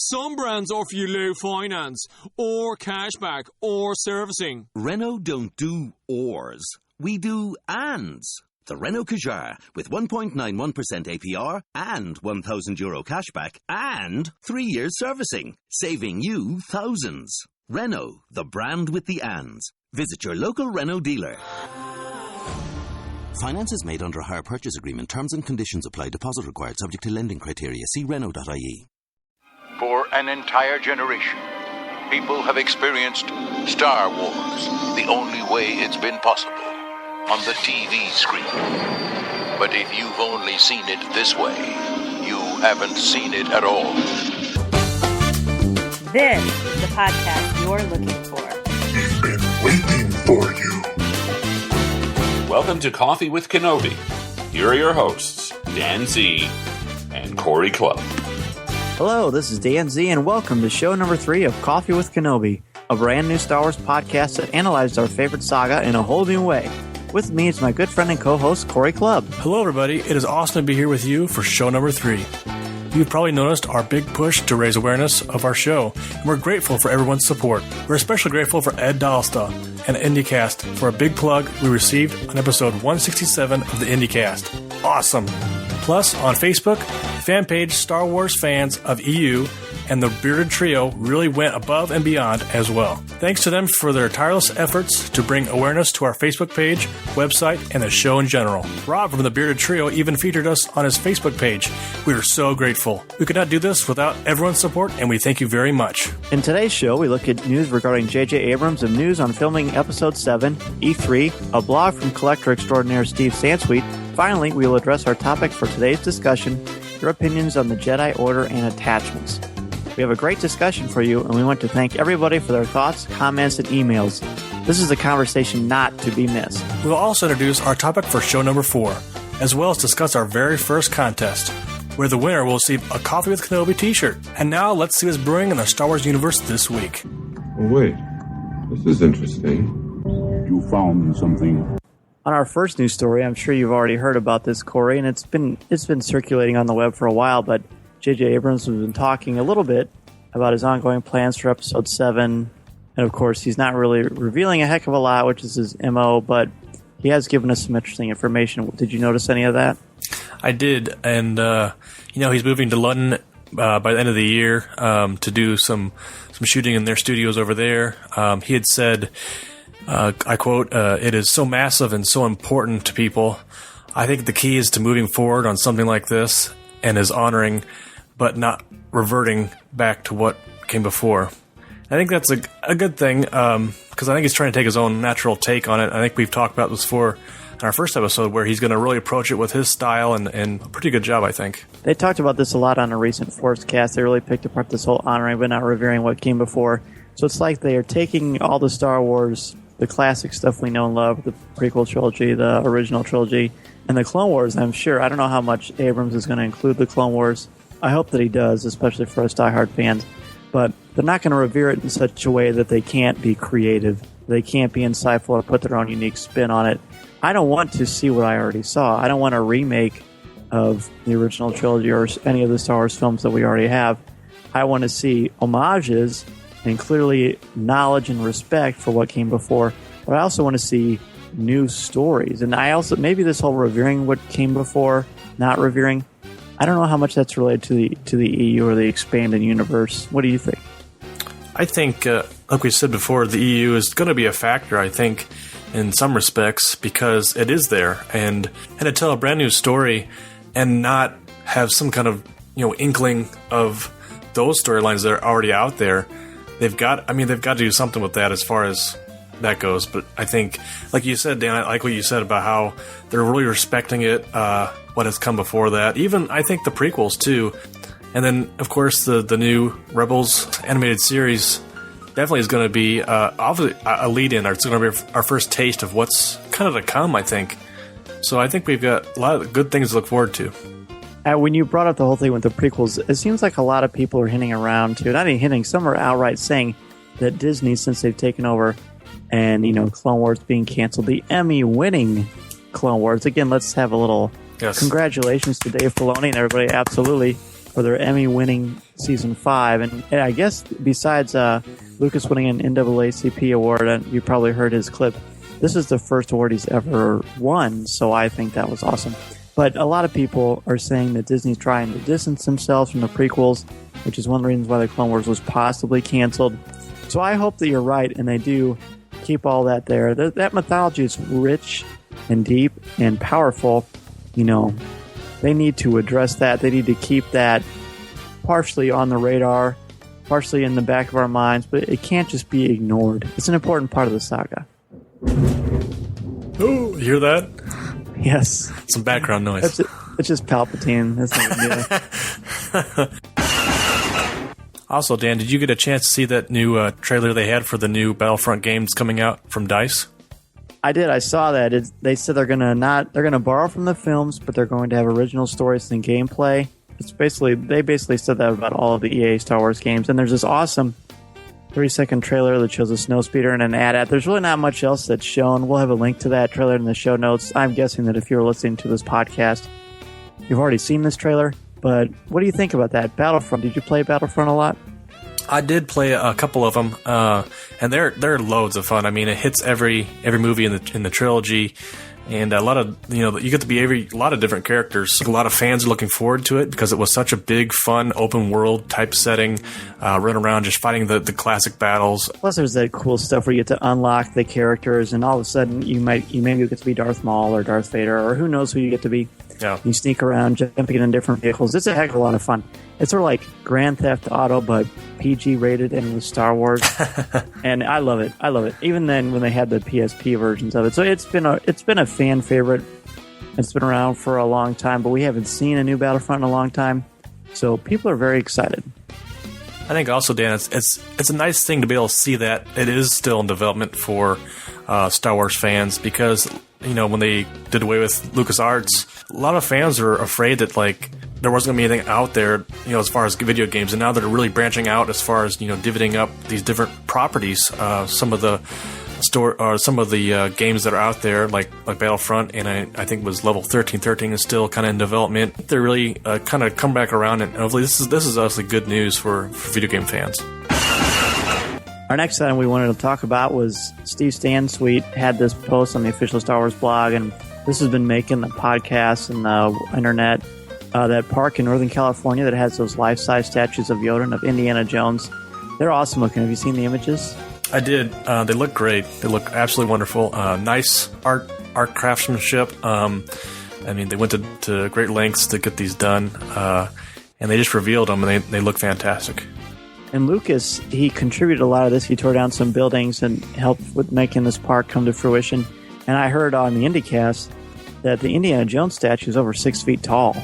Some brands offer you low finance, or cashback, or servicing. Renault don't do ors. We do ands. The Renault Kadjar with 1.91% APR and €1,000 cashback and 3 years servicing, saving you thousands. Renault, the brand with the ands. Visit your local Renault dealer. Finance is made under a hire purchase agreement. Terms and conditions apply. Deposit required subject to lending criteria. See Renault.ie. For an entire generation, people have experienced Star Wars the only way it's been possible, on the TV screen. But if you've only seen it this way, you haven't seen it at all. This is the podcast you're looking for. We've been waiting for you. Welcome to Coffee with Kenobi. Here are your hosts, Dan Z and Corey Clubb. Hello, this is Dan Z, and welcome to show number 3 of Coffee with Kenobi, a brand new Star Wars podcast that analyzes our favorite saga in a whole new way. With me is my good friend and co-host, Corey Clubb. Hello, everybody. It is awesome to be here with you for show number 3. You've probably noticed our big push to raise awareness of our show, and we're grateful for everyone's support. We're especially grateful for Ed Dahlsta and IndieCast for a big plug we received on episode 167 of the IndieCast. Awesome! Plus, on Facebook, fan page Star Wars Fans of EU and the Bearded Trio really went above and beyond as well. Thanks to them for their tireless efforts to bring awareness to our Facebook page, website, and the show in general. Rob from the Bearded Trio even featured us on his Facebook page. We are so grateful. We could not do this without everyone's support, and we thank you very much. In today's show, we look at news regarding J.J. Abrams and news on filming Episode 7, E3, a blog from collector extraordinaire Steve Sansweet. Finally, we will address our topic for today's discussion, your opinions on the Jedi Order and attachments. We have a great discussion for you, and we want to thank everybody for their thoughts, comments, and emails. This is a conversation not to be missed. We will also introduce our topic for show number 4, as well as discuss our very first contest, where the winner will receive a Coffee with Kenobi t-shirt. And now, let's see what's brewing in the Star Wars universe this week. Oh, wait. This is interesting. You found something. On our first news story, I'm sure you've already heard about this, Corey, and it's been circulating on the web for a while, but J.J. Abrams has been talking a little bit about his ongoing plans for Episode 7, and of course, he's not really revealing a heck of a lot, which is his MO, but he has given us some interesting information. Did you notice any of that? I did, and he's moving to London by the end of the year to do some shooting in their studios over there. He had said, I quote, "It is so massive and so important to people. I think the key is to moving forward on something like this and is honoring but not reverting back to what came before." I think that's a good thing because I think he's trying to take his own natural take on it. I think we've talked about this before in our first episode where he's going to really approach it with his style and a pretty good job, I think. They talked about this a lot on a recent Force cast. They really picked apart this whole honoring but not revering what came before. So it's like they are taking all the Star Wars, the classic stuff we know and love, the prequel trilogy, the original trilogy, and the Clone Wars, I'm sure. I don't know how much Abrams is going to include the Clone Wars. I hope that he does, especially for us diehard fans. But they're not going to revere it in such a way that they can't be creative. They can't be insightful or put their own unique spin on it. I don't want to see what I already saw. I don't want a remake of the original trilogy or any of the Star Wars films that we already have. I want to see homages and clearly knowledge and respect for what came before. But I also want to see new stories. And I also, maybe this whole revering what came before, not revering, I don't know how much that's related to the EU or the expanded universe. What do you think? I think, like we said before, the EU is going to be a factor, I think, in some respects, because it is there. And to tell a brand new story and not have some kind of, inkling of those storylines that are already out there, they've got to do something with that as far as that goes. But I think, like you said, Dan, I like what you said about how they're really respecting it, what has come before that. Even, I think, the prequels, too. And then, of course, the new Rebels animated series definitely is going to be obviously a lead-in. It's going to be our first taste of what's kind of to come, I think. So I think we've got a lot of good things to look forward to. When you brought up the whole thing with the prequels, it seems like a lot of people are hinting around to, not even hinting, some are outright saying that Disney, since they've taken over, and, Clone Wars being canceled, the Emmy-winning Clone Wars. Again, let's have a little congratulations to Dave Filoni and everybody, absolutely, for their Emmy-winning Season 5. And I guess besides Lucas winning an NAACP award, and you probably heard his clip, this is the first award he's ever won, so I think that was awesome. But a lot of people are saying that Disney's trying to distance themselves from the prequels, which is one of the reasons why the Clone Wars was possibly canceled. So I hope that you're right, and they do keep all that there. That mythology is rich and deep and powerful. You know, they need to address that. They need to keep that partially on the radar, partially in the back of our minds, but it can't just be ignored. It's an important part of the saga. Oh, you hear that? Yes. Some background noise. It's just Palpatine. That's not Also, Dan, did you get a chance to see that new trailer they had for the new Battlefront games coming out from DICE? I did. I saw that. They said they're gonna borrow from the films, but they're going to have original stories and gameplay. They basically said that about all of the EA Star Wars games. And there's this awesome 3-second trailer that shows a snowspeeder and an AT-AT. There's really not much else that's shown. We'll have a link to that trailer in the show notes. I'm guessing that if you're listening to this podcast, you've already seen this trailer. But what do you think about that? Battlefront. Did you play Battlefront a lot? I did play a couple of them, and they're loads of fun. I mean, it hits every movie in the trilogy, and a lot of you get to be a lot of different characters. A lot of fans are looking forward to it because it was such a big, fun, open world type setting, running around just fighting the classic battles. Plus, there's that cool stuff where you get to unlock the characters, and all of a sudden you maybe get to be Darth Maul or Darth Vader, or who knows who you get to be. Yeah. You sneak around, jumping in different vehicles. It's a heck of a lot of fun. It's sort of like Grand Theft Auto, but PG rated and with Star Wars. And I love it. Even then, when they had the PSP versions of it, so it's been a fan favorite. It's been around for a long time, but we haven't seen a new Battlefront in a long time, so people are very excited. I think also, Dan, it's a nice thing to be able to see that it is still in development for Star Wars fans, because when they did away with LucasArts, a lot of fans are afraid that there wasn't going to be anything out there, as far as video games, and now they're really branching out as far as divvying up these different properties. Some of the games that are out there, like Battlefront, and I think it was Level 13 is still kind of in development. They're really kind of come back around, and hopefully this is actually good news for video game fans. Our next item we wanted to talk about was Steve Sansweet had this post on the official Star Wars blog, and this has been making the podcast and the internet. That park in Northern California that has those life-size statues of Yoda and of Indiana Jones. They're awesome looking. Have you seen the images? I did. They look great. They look absolutely wonderful. Nice art craftsmanship. They went to great lengths to get these done, and they just revealed them, and they look fantastic. And Lucas, he contributed a lot of this. He tore down some buildings and helped with making this park come to fruition. And I heard on the IndieCast that the Indiana Jones statue is over 6 feet tall.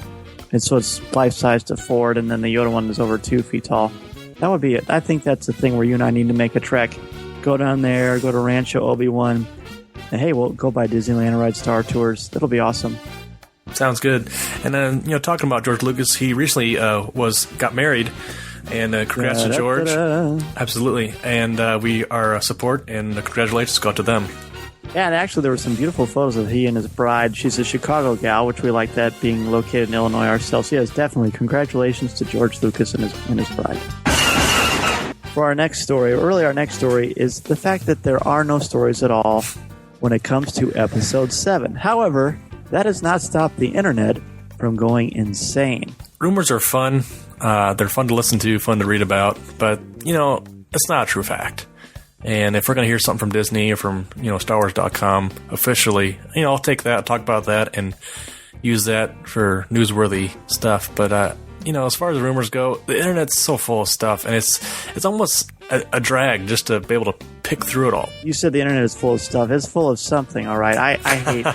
And so it's life-size to Ford, and then the Yoda one is over 2 feet tall. That would be it. I think that's the thing where you and I need to make a trek. Go down there, go to Rancho Obi-Wan, and hey, we'll go by Disneyland and ride Star Tours. That'll be awesome. Sounds good. And then, talking about George Lucas, he recently got married. And congrats to George. Absolutely. And we are support, and congratulations go out to them. Yeah, and actually there were some beautiful photos of he and his bride. She's a Chicago gal, which we like that, being located in Illinois ourselves. Yes, definitely. Congratulations to George Lucas and his bride. For our next story, is the fact that there are no stories at all when it comes to Episode 7. However, that has not stopped the internet from going insane. Rumors are fun. They're fun to listen to, fun to read about, but, it's not a true fact. And if we're going to hear something from Disney or from, StarWars.com officially, I'll take that, talk about that, and use that for newsworthy stuff. But, as far as rumors go, the internet's so full of stuff, and it's almost a drag just to be able to pick through it all. You said the internet is full of stuff. It's full of something, all right? I hate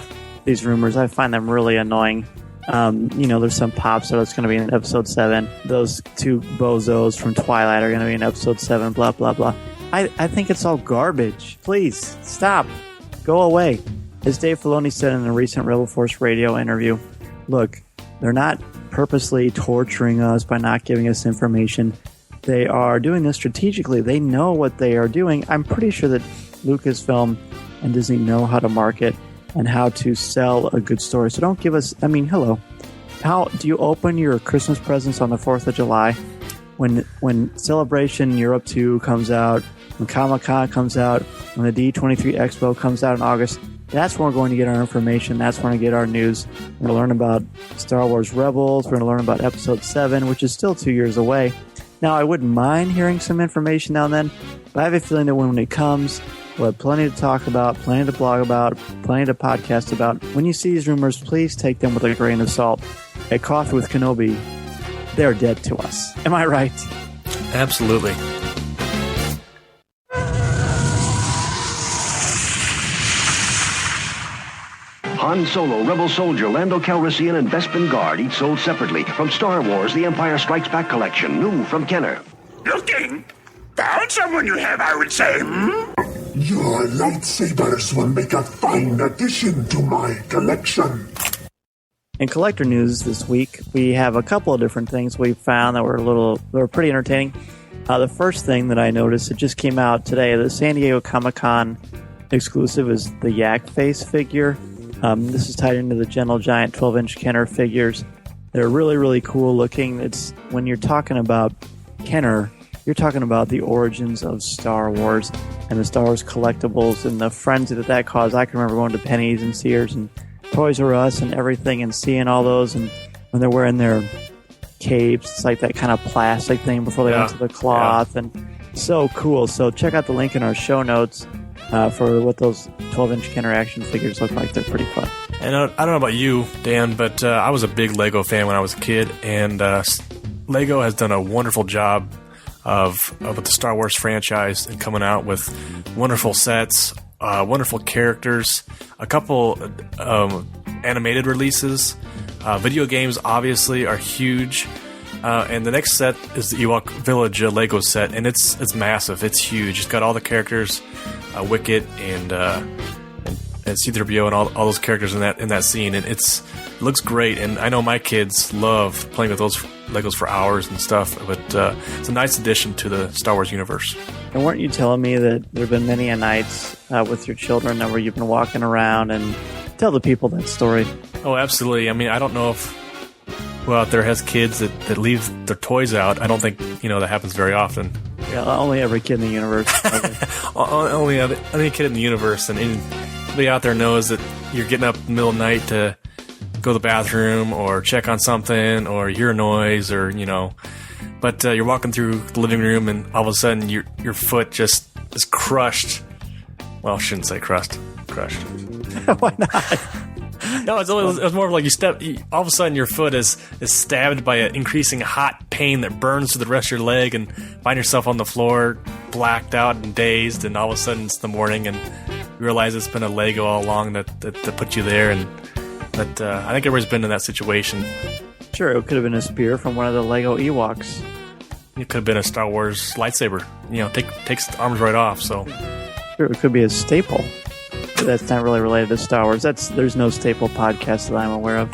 these rumors. I find them really annoying. There's some pops that it's going to be in Episode 7. Those two bozos from Twilight are going to be in Episode 7, blah, blah, blah. I think it's all garbage. Please, stop. Go away. As Dave Filoni said in a recent Rebel Force Radio interview, look, they're not purposely torturing us by not giving us information. They are doing this strategically. They know what they are doing. I'm pretty sure that Lucasfilm and Disney know how to market and how to sell a good story. So don't give us... hello. How do you open your Christmas presents on the 4th of July when Celebration Europe 2 comes out, when Comic-Con comes out, when the D23 Expo comes out in August, that's when we're going to get our information. That's when we get our news. We're going to learn about Star Wars Rebels. We're going to learn about Episode 7, which is still 2 years away. Now, I wouldn't mind hearing some information now and then, but I have a feeling that when it comes, we'll have plenty to talk about, plenty to blog about, plenty to podcast about. When you see these rumors, please take them with a grain of salt. At Coffee with Kenobi, they're dead to us. Am I right? Absolutely. Han Solo, Rebel Soldier, Lando Calrissian, and Bespin Guard, each sold separately. From Star Wars, The Empire Strikes Back collection, new from Kenner. Looking? Found someone you have, I would say, Your lightsabers will make a fine addition to my collection. In collector news this week, we have a couple of different things we found that were pretty entertaining. The first thing that I noticed, it just came out today, the San Diego Comic-Con exclusive is the Yak Face figure. This is tied into the Gentle Giant 12-inch Kenner figures. They're really, really cool looking. It's when you're talking about Kenner, you're talking about the origins of Star Wars and the Star Wars collectibles and the frenzy that caused. I can remember going to Penny's and Sears and Toys R Us and everything and seeing all those, and when they're wearing their capes, it's like that kind of plastic thing before they went to the cloth, and so cool. So check out the link in our show notes for what those 12-inch Kenner action figures look like. They're pretty fun. And I don't know about you, Dan, but I was a big Lego fan when I was a kid, and Lego has done a wonderful job of the Star Wars franchise and coming out with wonderful sets, wonderful characters, a couple animated releases. Video games obviously are huge. And the next set is the Ewok Village Lego set, and it's massive. It's huge. It's got all the characters, Wicket and C-3PO and all those characters in that scene, and it looks great. And I know my kids love playing with those Legos for hours and stuff, but it's a nice addition to the Star Wars universe. And weren't you telling me that there have been many a nights with your children where you've been walking around and tell the people that story? Oh, absolutely. I mean, I don't know if who out there has kids that leave their toys out. I don't think that happens very often. Yeah, only every kid in the universe. Only any kid in the universe, and anybody out there knows that you're getting up in the middle of the night to go to the bathroom or check on something or hear a noise or but you're walking through the living room and all of a sudden your foot just is crushed. Well, I shouldn't say crushed. Why not? No, it was more of like all of a sudden your foot is stabbed by an increasing hot pain that burns through the rest of your leg, and find yourself on the floor, blacked out and dazed, and all of a sudden it's the morning and you realize it's been a Lego all along that put you there, and that I think everybody's been in that situation. Sure, it could have been a spear from one of the Lego Ewoks. It could have been a Star Wars lightsaber. Takes the arms right off. So sure, it could be a staple. That's not really related to Star Wars. There's no staple podcast that I'm aware of.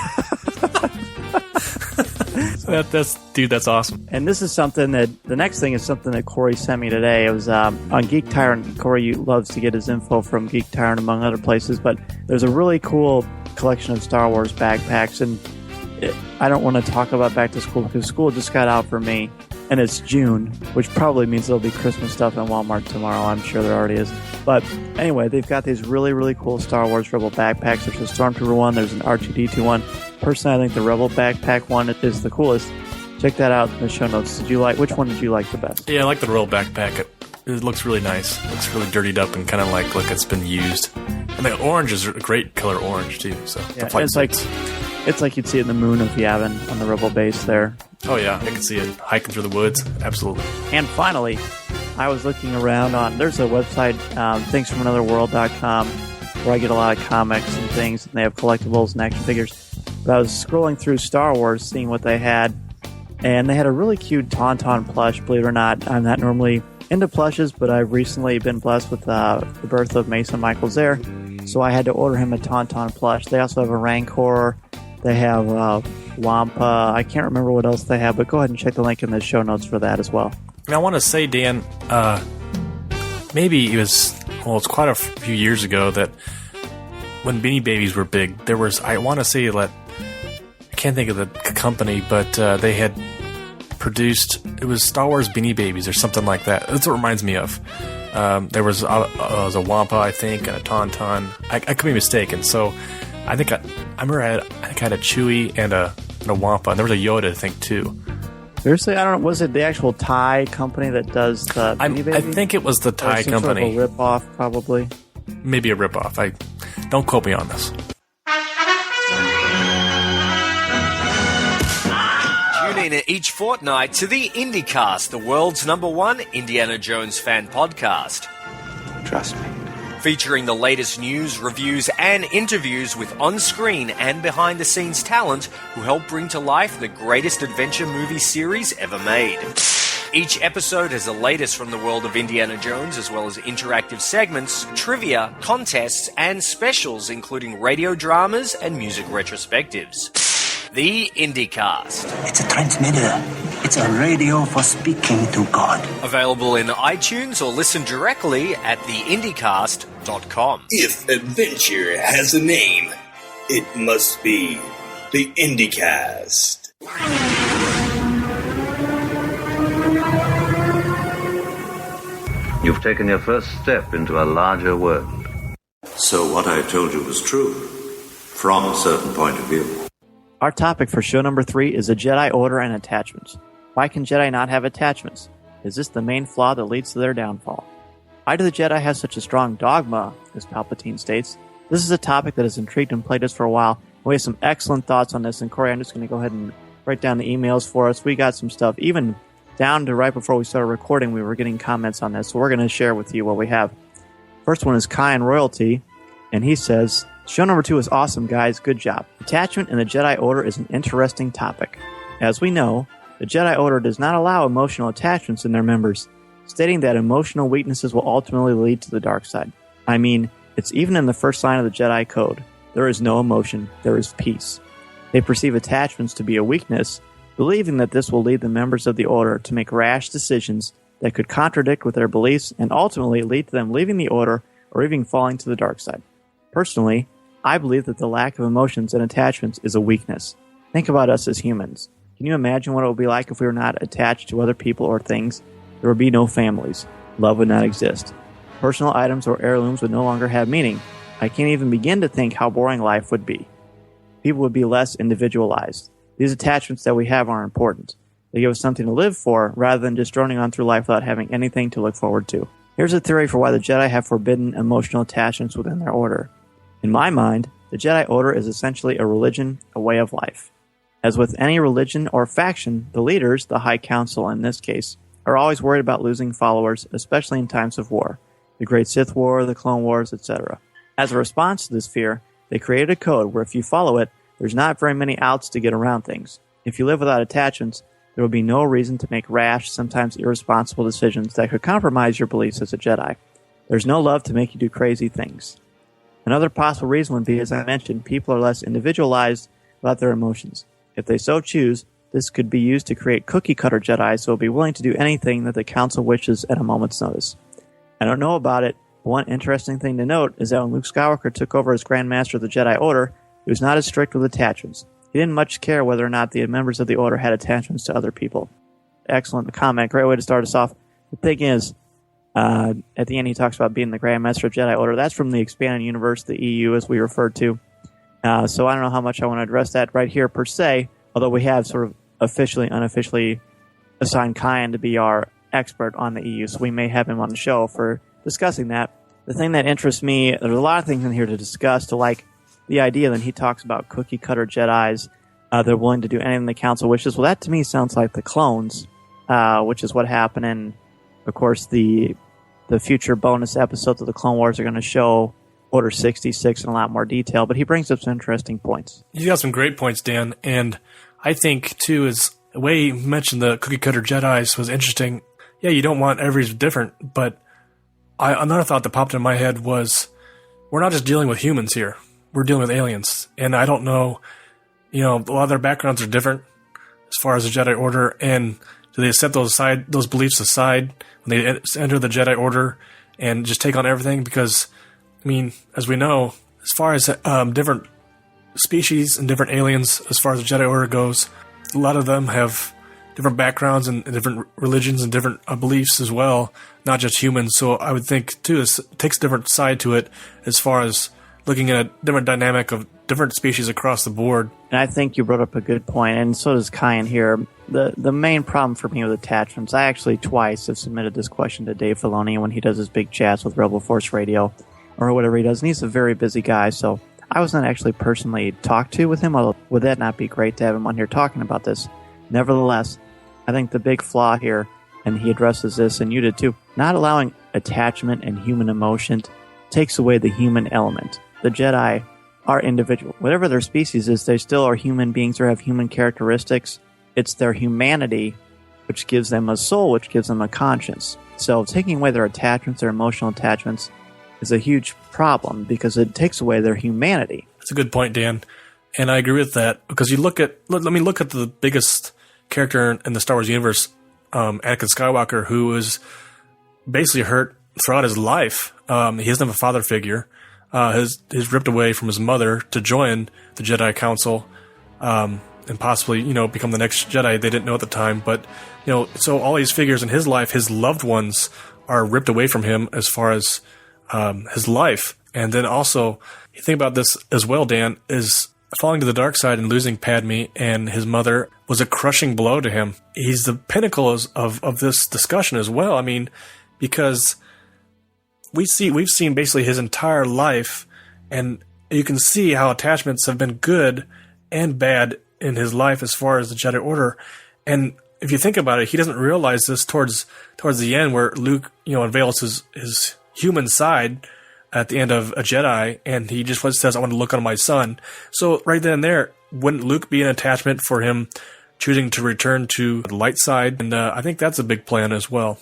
That's awesome. And this is something that the next thing is something that Corey sent me today. It was on Geek Tyrant. Corey loves to get his info from Geek Tyrant among other places, but there's a really cool collection of Star Wars backpacks, and I don't want to talk about back to school because school just got out for me, and it's June, which probably means there'll be Christmas stuff in Walmart tomorrow. I'm sure there already is. But anyway, they've got these really, really cool Star Wars Rebel backpacks. There's a Stormtrooper one. There's an R2-D2 one. Personally, I think the Rebel backpack one is the coolest. Check that out in the show notes. Which one did you like the best? Yeah, I like the Rebel backpack. It looks really nice. It looks really dirtied up and kind of like it's been used. And the orange is a great color orange, too. So yeah, it's like you'd see it in the Moon of Yavin on the Rebel base there. Oh, yeah. I can see it hiking through the woods. Absolutely. And finally, I was looking around there's a website, thingsfromanotherworld.com, where I get a lot of comics and things, and they have collectibles and action figures. But I was scrolling through Star Wars, seeing what they had, and they had a really cute Tauntaun plush. Believe it or not, I'm not normally into plushes, but I've recently been blessed with the birth of Mason Michael Zehr, so I had to order him a Tauntaun plush. They also have a Rancor. They have Wampa. I can't remember what else they have, but go ahead and check the link in the show notes for that as well. And I want to say, Dan, maybe it's quite a few years ago that when Beanie Babies were big, there was, I want to say that, I can't think of the company, but they had produced, it was Star Wars Beanie Babies or something like that. That's what it reminds me of. There was a Wampa, I think, and a Tauntaun. I could be mistaken. So I think I remember I had a Chewie and a Wampa, and there was a Yoda, I think, too. Seriously, I don't know. Was it the actual Thai company that does the Beanie Baby? I think it was the Thai company. Sort of a rip-off, probably. Maybe a rip-off. Don't quote me on this. Tune in each fortnight to the IndieCast, the world's #1 Indiana Jones fan podcast. Trust me. Featuring the latest news, reviews, and interviews with on-screen and behind-the-scenes talent who help bring to life the greatest adventure movie series ever made. Each episode has the latest from the world of Indiana Jones, as well as interactive segments, trivia, contests, and specials, including radio dramas and music retrospectives. The IndieCast. It's a transmitter. It's a radio for speaking to God. Available in iTunes or listen directly at theindycast.com. If adventure has a name, it must be the IndieCast. You've taken your first step into a larger world. So what I told you was true, from a certain point of view. Our topic for show number 3 is the Jedi Order and attachments. Why can Jedi not have attachments? Is this the main flaw that leads to their downfall? Why do the Jedi have such a strong dogma, as Palpatine states? This is a topic that has intrigued and plagued us for a while. We have some excellent thoughts on this, and Corey, I'm just going to go ahead and write down the emails for us. We got some stuff, even down to right before we started recording, we were getting comments on this, so we're going to share with you what we have. First one is Kai and Royalty, and he says, show number 2 is awesome, guys. Good job. Attachment in the Jedi Order is an interesting topic. As we know, the Jedi Order does not allow emotional attachments in their members, stating that emotional weaknesses will ultimately lead to the dark side. I mean, it's even in the first line of the Jedi Code. There is no emotion, there is peace. They perceive attachments to be a weakness, believing that this will lead the members of the Order to make rash decisions that could contradict with their beliefs and ultimately lead to them leaving the Order or even falling to the dark side. Personally, I believe that the lack of emotions and attachments is a weakness. Think about us as humans. Can you imagine what it would be like if we were not attached to other people or things? There would be no families. Love would not exist. Personal items or heirlooms would no longer have meaning. I can't even begin to think how boring life would be. People would be less individualized. These attachments that we have are important. They give us something to live for rather than just droning on through life without having anything to look forward to. Here's a theory for why the Jedi have forbidden emotional attachments within their order. In my mind, the Jedi Order is essentially a religion, a way of life. As with any religion or faction, the leaders, the High Council in this case, are always worried about losing followers, especially in times of war. The Great Sith War, the Clone Wars, etc. As a response to this fear, they created a code where if you follow it, there's not very many outs to get around things. If you live without attachments, there will be no reason to make rash, sometimes irresponsible decisions that could compromise your beliefs as a Jedi. There's no love to make you do crazy things. Another possible reason would be, as I mentioned, people are less individualized about their emotions. If they so choose, this could be used to create cookie-cutter Jedi who will be willing to do anything that the Council wishes at a moment's notice. I don't know about it, but one interesting thing to note is that when Luke Skywalker took over as Grand Master of the Jedi Order, he was not as strict with attachments. He didn't much care whether or not the members of the Order had attachments to other people. Excellent comment. Great way to start us off. The thing is, at the end he talks about being the Grand Master of Jedi Order. That's from the expanded universe, the EU, as we referred to. So I don't know how much I want to address that right here per se, although we have sort of officially, unofficially assigned Kyan to be our expert on the EU, so we may have him on the show for discussing that. The thing that interests me, there's a lot of things in here to discuss, to like the idea that he talks about cookie-cutter Jedis, they're willing to do anything the Council wishes. Well, that to me sounds like the clones, which is what happened in, of course, the future bonus episodes of the Clone Wars are going to show Order 66 in a lot more detail, but he brings up some interesting points. You got some great points, Dan, and I think, too, is the way you mentioned the cookie-cutter Jedis was interesting. Yeah, you don't want every different, but another thought that popped in my head was, we're not just dealing with humans here. We're dealing with aliens, and I don't know, a lot of their backgrounds are different as far as the Jedi Order, and do they set those beliefs aside when they enter the Jedi Order and just take on everything? Because, as we know, as far as different species and different aliens, as far as the Jedi Order goes, a lot of them have different backgrounds and different religions and different beliefs as well, not just humans. So I would think, too, this takes a different side to it as far as looking at a different dynamic of different species across the board. And I think you brought up a good point, and so does Kyan here. The main problem for me with attachments, I actually twice have submitted this question to Dave Filoni when he does his big chats with Rebel Force Radio or whatever he does, and he's a very busy guy, so I was not actually personally talked to with him, although would that not be great to have him on here talking about this? Nevertheless, I think the big flaw here, and he addresses this, and you did too, not allowing attachment and human emotion takes away the human element. The Jedi are individual. Whatever their species is, they still are human beings or have human characteristics. It's their humanity which gives them a soul, which gives them a conscience. So taking away their attachments, their emotional attachments, is a huge problem because it takes away their humanity. That's a good point, Dan. And I agree with that because you look at, let me look at the biggest character in the Star Wars universe, Anakin Skywalker, who was basically hurt throughout his life. He doesn't have a father figure. He's ripped away from his mother to join the Jedi Council, and possibly, become the next Jedi. They didn't know at the time, but, so all these figures in his life, his loved ones are ripped away from him as far as, his life. And then also, you think about this as well, Dan, is falling to the dark side and losing Padme and his mother was a crushing blow to him. He's the pinnacle of this discussion as well. I mean, because we've seen basically his entire life, and you can see how attachments have been good and bad in his life as far as the Jedi Order. And if you think about it, he doesn't realize this towards the end, where Luke, unveils his human side at the end of a Jedi, and he just says, "I want to look on my son." So right then and there, wouldn't Luke be an attachment for him choosing to return to the light side? And I think that's a big plan as well.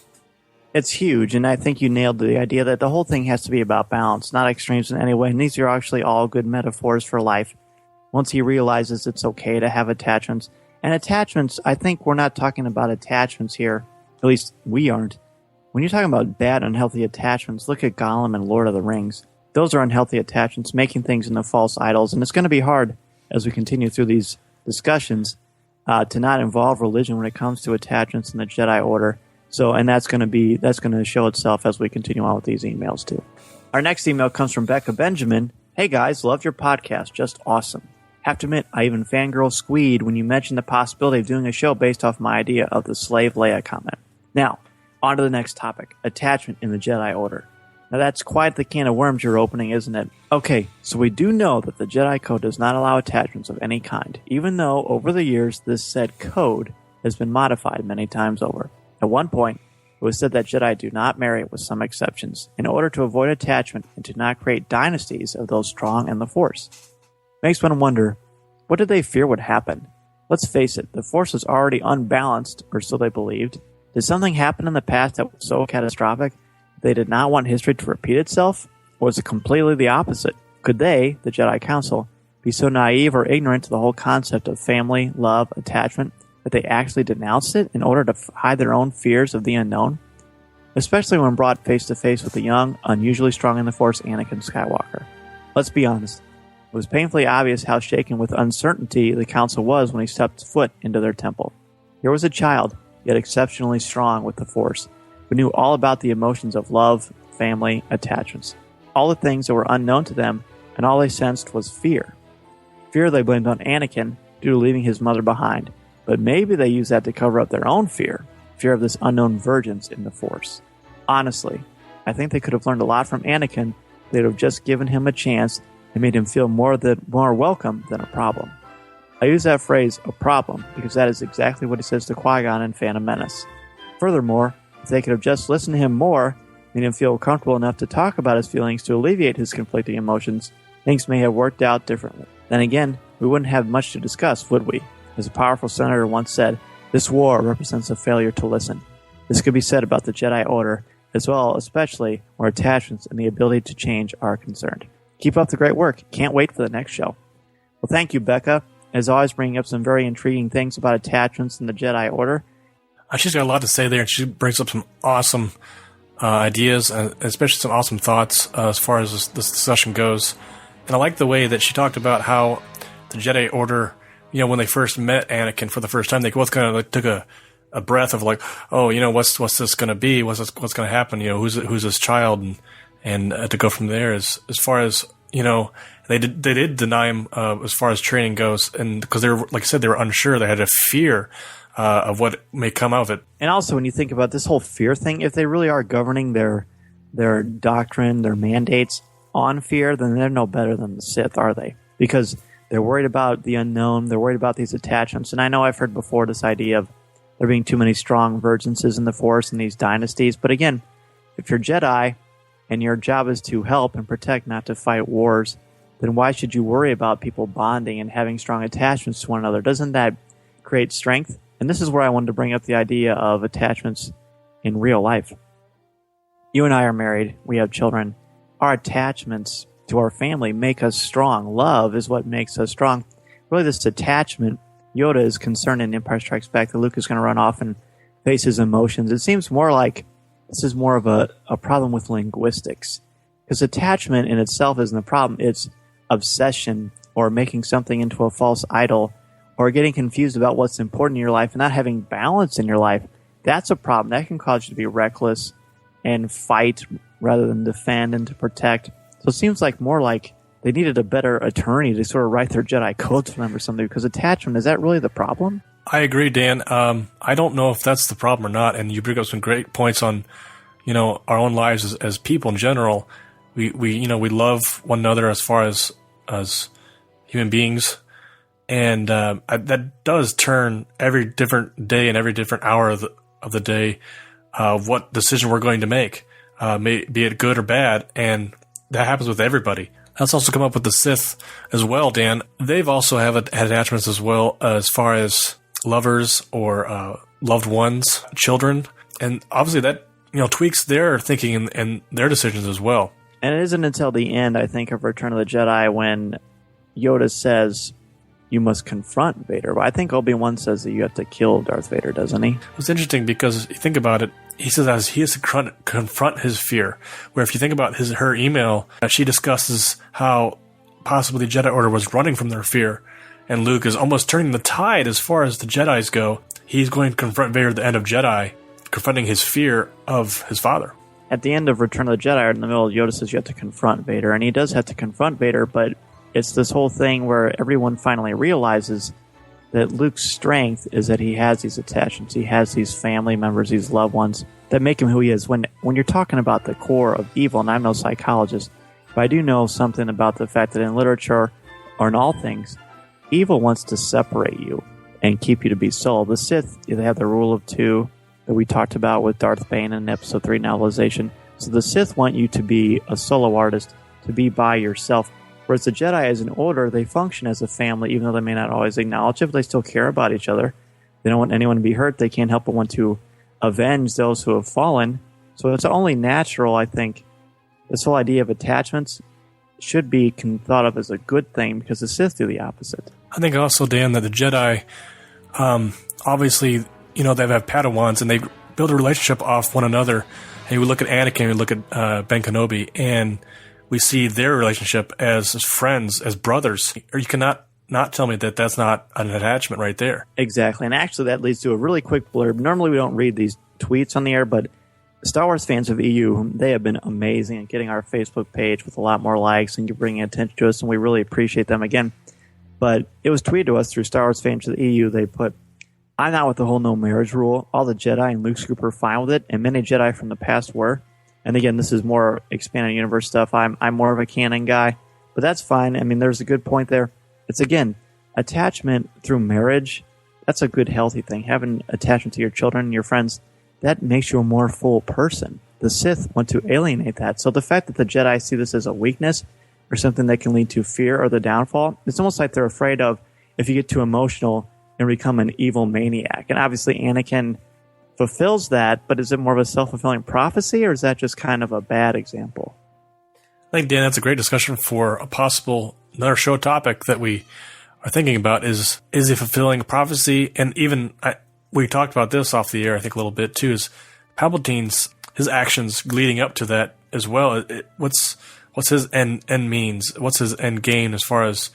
It's huge, and I think you nailed the idea that the whole thing has to be about balance, not extremes in any way. And these are actually all good metaphors for life. Once he realizes it's okay to have attachments. And attachments, I think we're not talking about attachments here. At least we aren't. When you're talking about bad, unhealthy attachments, look at Gollum and Lord of the Rings. Those are unhealthy attachments, making things into false idols. And it's going to be hard, as we continue through these discussions, to not involve religion when it comes to attachments in the Jedi Order. So, and that's going to show itself as we continue on with these emails too. Our next email comes from Becca Benjamin. Hey guys, loved your podcast. Just awesome. Have to admit, I even fangirl squeed when you mentioned the possibility of doing a show based off my idea of the slave Leia comment. Now, on to the next topic, attachment in the Jedi Order. Now that's quite the can of worms you're opening, isn't it? Okay, so we do know that the Jedi Code does not allow attachments of any kind, even though over the years this said code has been modified many times over. At one point, it was said that Jedi do not marry, with some exceptions, in order to avoid attachment and to not create dynasties of those strong in the Force. Makes one wonder, what did they fear would happen? Let's face it, the Force was already unbalanced, or so they believed. Did something happen in the past that was so catastrophic that they did not want history to repeat itself? Or was it completely the opposite? Could they, the Jedi Council, be so naive or ignorant to the whole concept of family, love, attachment, that they actually denounced it in order to hide their own fears of the unknown? Especially when brought face to face with the young, unusually strong in the Force Anakin Skywalker. Let's be honest. It was painfully obvious how shaken with uncertainty the Council was when he stepped foot into their temple. Here was a child, yet exceptionally strong with the Force, who knew all about the emotions of love, family, attachments. All the things that were unknown to them, and all they sensed was fear. Fear they blamed on Anakin due to leaving his mother behind, but maybe they used that to cover up their own fear of this unknown virgins in the Force. Honestly, I think they could have learned a lot from Anakin if they'd have just given him a chance and made him feel more welcome than a problem. I use that phrase, a problem, because that is exactly what he says to Qui-Gon in Phantom Menace. Furthermore, if they could have just listened to him more, made him feel comfortable enough to talk about his feelings to alleviate his conflicting emotions, things may have worked out differently. Then again, we wouldn't have much to discuss, would we? As a powerful senator once said, this war represents a failure to listen. This could be said about the Jedi Order, as well, especially where attachments and the ability to change are concerned. Keep up the great work. Can't wait for the next show. Well, thank you, Becca. As always, bringing up some very intriguing things about attachments in the Jedi Order. She's got a lot to say there, and she brings up some awesome ideas, and especially some awesome thoughts as far as this discussion goes. And I like the way that she talked about how the Jedi Order, when they first met Anakin for the first time, they both kind of took a a breath of like, oh, what's this going to be? What's going to happen? Who's this child? And to go from there as far as, they did deny him as far as training goes. And because they were, like I said, they were unsure. They had a fear of what may come out of it. And also, when you think about this whole fear thing, if they really are governing their doctrine, their mandates on fear, then they're no better than the Sith, are they? Because they're worried about the unknown. They're worried about these attachments. And I know I've heard before this idea of there being too many strong virginces in the Force in these dynasties. But again, if you're Jedi and your job is to help and protect, not to fight wars, then why should you worry about people bonding and having strong attachments to one another? Doesn't that create strength? And this is where I wanted to bring up the idea of attachments in real life. You and I are married. We have children. Our attachments to our family make us strong. Love is what makes us strong. Really, this attachment, Yoda is concerned in Empire Strikes Back that Luke is going to run off and face his emotions. It seems more like this is more of a problem with linguistics. Because attachment in itself isn't a problem. It's obsession or making something into a false idol or getting confused about what's important in your life and not having balance in your life. That's a problem. That can cause you to be reckless and fight rather than defend and to protect. So it seems like more like they needed a better attorney to sort of write their Jedi codes for them or something, because attachment, is that really the problem? I agree, Dan. I don't know if that's the problem or not, and you bring up some great points on, our own lives as people in general. We love one another as far as human beings, and that does turn every different day and every different hour of the day what decision we're going to make, be it good or bad, and that happens with everybody. That's also come up with the Sith as well, Dan. They've also had attachments as well as far as lovers or loved ones, children, and obviously that tweaks their thinking and their decisions as well. And it isn't until the end, I think, of Return of the Jedi when Yoda says you must confront Vader. But I think Obi-Wan says that you have to kill Darth Vader, doesn't he? It's interesting because you think about it, he says that he has to confront his fear. Where if you think about her email, she discusses how possibly the Jedi Order was running from their fear, and Luke is almost turning the tide as far as the Jedis go. He's going to confront Vader at the end of Jedi, confronting his fear of his father. At the end of Return of the Jedi, in the middle, Yoda says you have to confront Vader, and he does have to confront Vader, but it's this whole thing where everyone finally realizes that Luke's strength is that he has these attachments. He has these family members, these loved ones that make him who he is. When you're talking about the core of evil, and I'm no psychologist, but I do know something about the fact that in literature, or in all things, evil wants to separate you and keep you to be solo. The Sith, they have the rule of two that we talked about with Darth Bane in Episode 3 novelization. So the Sith want you to be a solo artist, to be by yourself. Whereas the Jedi, as an order, they function as a family, even though they may not always acknowledge it, but they still care about each other. They don't want anyone to be hurt. They can't help but want to avenge those who have fallen. So it's only natural, I think, this whole idea of attachments should be thought of as a good thing, because the Sith do the opposite. I think also, Dan, that the Jedi, obviously, they have Padawans, and they build a relationship off one another. And we look at Anakin, we look at Ben Kenobi, and we see their relationship as friends, as brothers. Or you cannot not tell me that that's not an attachment right there. Exactly. And actually that leads to a really quick blurb. Normally we don't read these tweets on the air, but Star Wars fans of EU, they have been amazing at getting our Facebook page with a lot more likes and bringing attention to us, and we really appreciate them again. But it was tweeted to us through Star Wars fans of the EU. They put, I'm not with the whole no marriage rule. All the Jedi and Luke's group are fine with it, and many Jedi from the past were. And again, this is more expanded universe stuff. I'm more of a canon guy, but that's fine. I mean, there's a good point there. It's, again, attachment through marriage. That's a good, healthy thing. Having attachment to your children and your friends, that makes you a more full person. The Sith want to alienate that. So the fact that the Jedi see this as a weakness or something that can lead to fear or the downfall, it's almost like they're afraid of if you get too emotional and become an evil maniac. And obviously Anakin fulfills that, but is it more of a self-fulfilling prophecy, or is that just kind of a bad example? I think, Dan, that's a great discussion for a possible another show topic that we are thinking about is it fulfilling a prophecy? And even we talked about this off the air, I think, a little bit too, is Palpatine's, his actions leading up to that as well. What's his end means? What's his end game as far as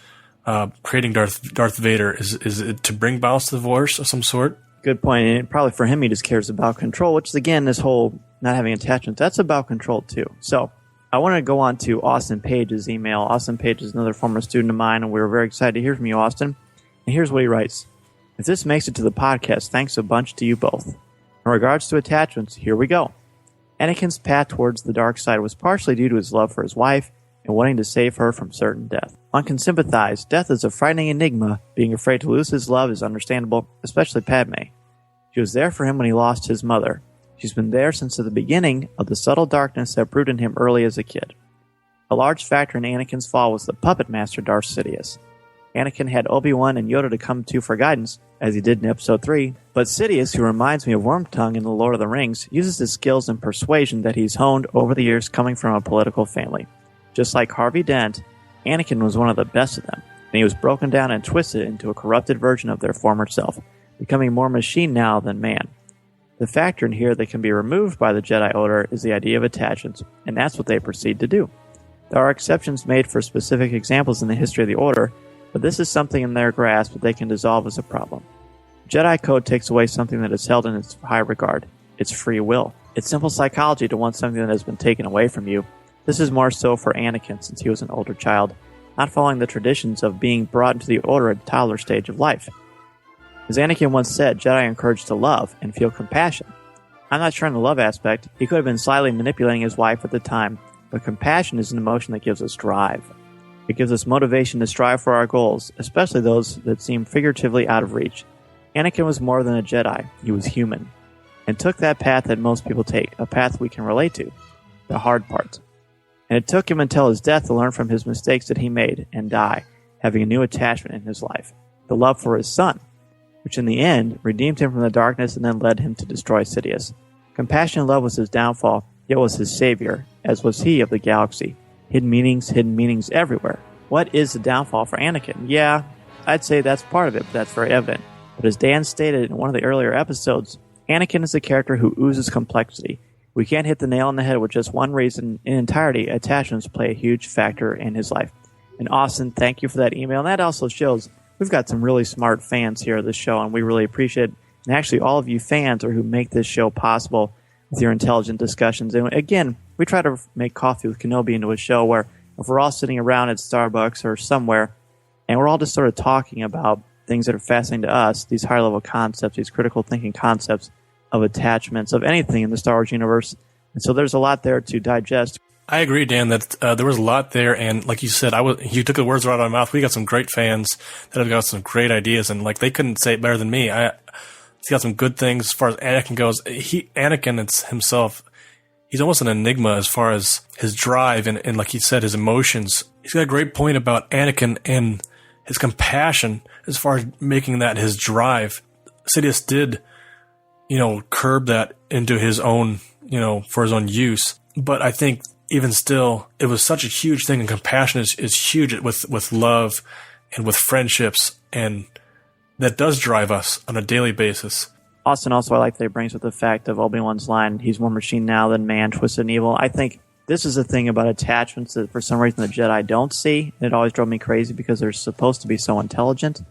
creating Darth Vader? Is it to bring balance to the Force of some sort? Good point. And probably for him, he just cares about control, which is, again, this whole not having attachment, that's about control too. So I want to go on to Austin Page's email. Austin Page is another former student of mine, and we were very excited to hear from you, Austin. And here's what he writes. If this makes it to the podcast, thanks a bunch to you both. In regards to attachments, here we go. Anakin's path towards the dark side was partially due to his love for his wife and wanting to save her from certain death. One can sympathize. Death is a frightening enigma. Being afraid to lose his love is understandable, especially Padme. She was there for him when he lost his mother. She's been there since the beginning of the subtle darkness that brewed in him early as a kid. A large factor in Anakin's fall was the puppet master Darth Sidious. Anakin had Obi-Wan and Yoda to come to for guidance, as he did in Episode 3, but Sidious, who reminds me of Wormtongue in The Lord of the Rings, uses his skills and persuasion that he's honed over the years coming from a political family. Just like Harvey Dent, Anakin was one of the best of them, and he was broken down and twisted into a corrupted version of their former self, becoming more machine now than man. The factor in here that can be removed by the Jedi Order is the idea of attachments, and that's what they proceed to do. There are exceptions made for specific examples in the history of the Order, but this is something in their grasp that they can dissolve as a problem. Jedi Code takes away something that is held in its high regard. It's free will. It's simple psychology to want something that has been taken away from you. This is more so for Anakin since he was an older child, not following the traditions of being brought into the Order at a toddler stage of life. As Anakin once said, Jedi are encouraged to love and feel compassion. I'm not sure on the love aspect. He could have been slightly manipulating his wife at the time, but compassion is an emotion that gives us drive. It gives us motivation to strive for our goals, especially those that seem figuratively out of reach. Anakin was more than a Jedi. He was human, and took that path that most people take, a path we can relate to, the hard part. And it took him until his death to learn from his mistakes that he made and die, having a new attachment in his life, the love for his son, which in the end redeemed him from the darkness and then led him to destroy Sidious. Compassion and love was his downfall, yet was his savior, as was he of the galaxy. Hidden meanings everywhere. What is the downfall for Anakin? Yeah, I'd say that's part of it, but that's very evident. But as Dan stated in one of the earlier episodes, Anakin is a character who oozes complexity. We can't hit the nail on the head with just one reason. In entirety, attachments play a huge factor in his life. And Austin, thank you for that email. And that also shows we've got some really smart fans here of this show, and we really appreciate it. And actually, all of you fans are who make this show possible with your intelligent discussions. And again, we try to make Coffee with Kenobi into a show where if we're all sitting around at Starbucks or somewhere, and we're all just sort of talking about things that are fascinating to us, these higher-level concepts, these critical thinking concepts of attachments, of anything in the Star Wars universe. And so there's a lot there to digest. I agree, Dan, that there was a lot there, and like you said, you took the words right out of my mouth. We got some great fans that have got some great ideas, and like they couldn't say it better than me. He's got some good things as far as Anakin goes. Anakin himself, he's almost an enigma as far as his drive and like he said, his emotions. He's got a great point about Anakin and his compassion as far as making that his drive. Sidious did, curb that into his own, for his own use. But I think even still, it was such a huge thing, and compassion is huge with love and with friendships, and that does drive us on a daily basis. Austin also, I like that he brings up the fact of Obi-Wan's line, he's more machine now than man, twisted and evil. I think this is the thing about attachments that for some reason the Jedi don't see. It always drove me crazy because they're supposed to be so intelligent.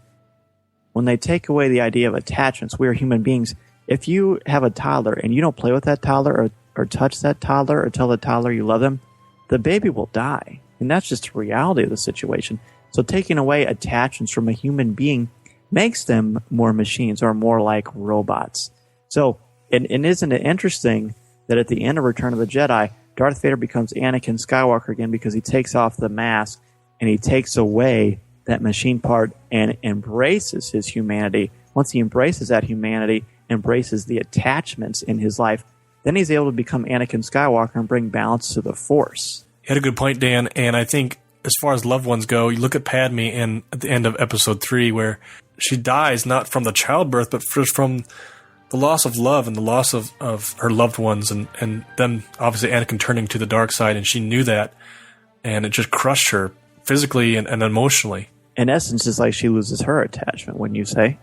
When they take away the idea of attachments, we are human beings. If you have a toddler and you don't play with that toddler or touch that toddler or tell the toddler you love them, the baby will die. And that's just the reality of the situation. So taking away attachments from a human being makes them more machines or more like robots. So, and isn't it interesting that at the end of Return of the Jedi, Darth Vader becomes Anakin Skywalker again because he takes off the mask and he takes away that machine part and embraces his humanity. Once he embraces that humanity, embraces the attachments in his life, then he's able to become Anakin Skywalker and bring balance to the Force. You had a good point, Dan, and I think as far as loved ones go, you look at Padme at the end of Episode 3 where she dies not from the childbirth, but just from the loss of love and the loss of her loved ones, and then obviously Anakin turning to the dark side, and she knew that, and it just crushed her physically and emotionally. In essence, it's like she loses her attachment, wouldn't you say?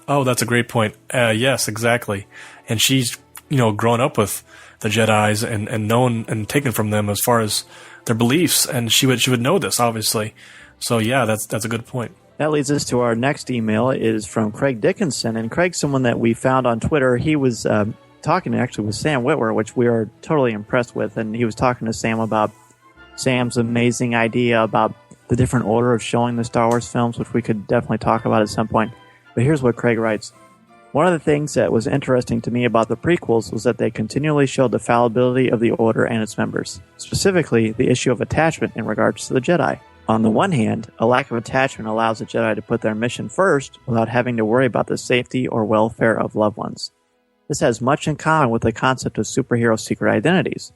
Oh, that's a great point. Yes, exactly. And she's, grown up with the Jedis and known and taken from them as far as their beliefs, and she would know this, obviously. So yeah, that's a good point. That leads us to our next email. It is from Craig Dickinson. And Craig's someone that we found on Twitter. He was talking actually with Sam Witwer, which we are totally impressed with. And he was talking to Sam about Sam's amazing idea about the different order of showing the Star Wars films, which we could definitely talk about at some point. But here's what Craig writes. One of the things that was interesting to me about the prequels was that they continually showed the fallibility of the Order and its members, specifically the issue of attachment in regards to the Jedi. On the one hand, a lack of attachment allows the Jedi to put their mission first without having to worry about the safety or welfare of loved ones. This has much in common with the concept of superhero secret identities.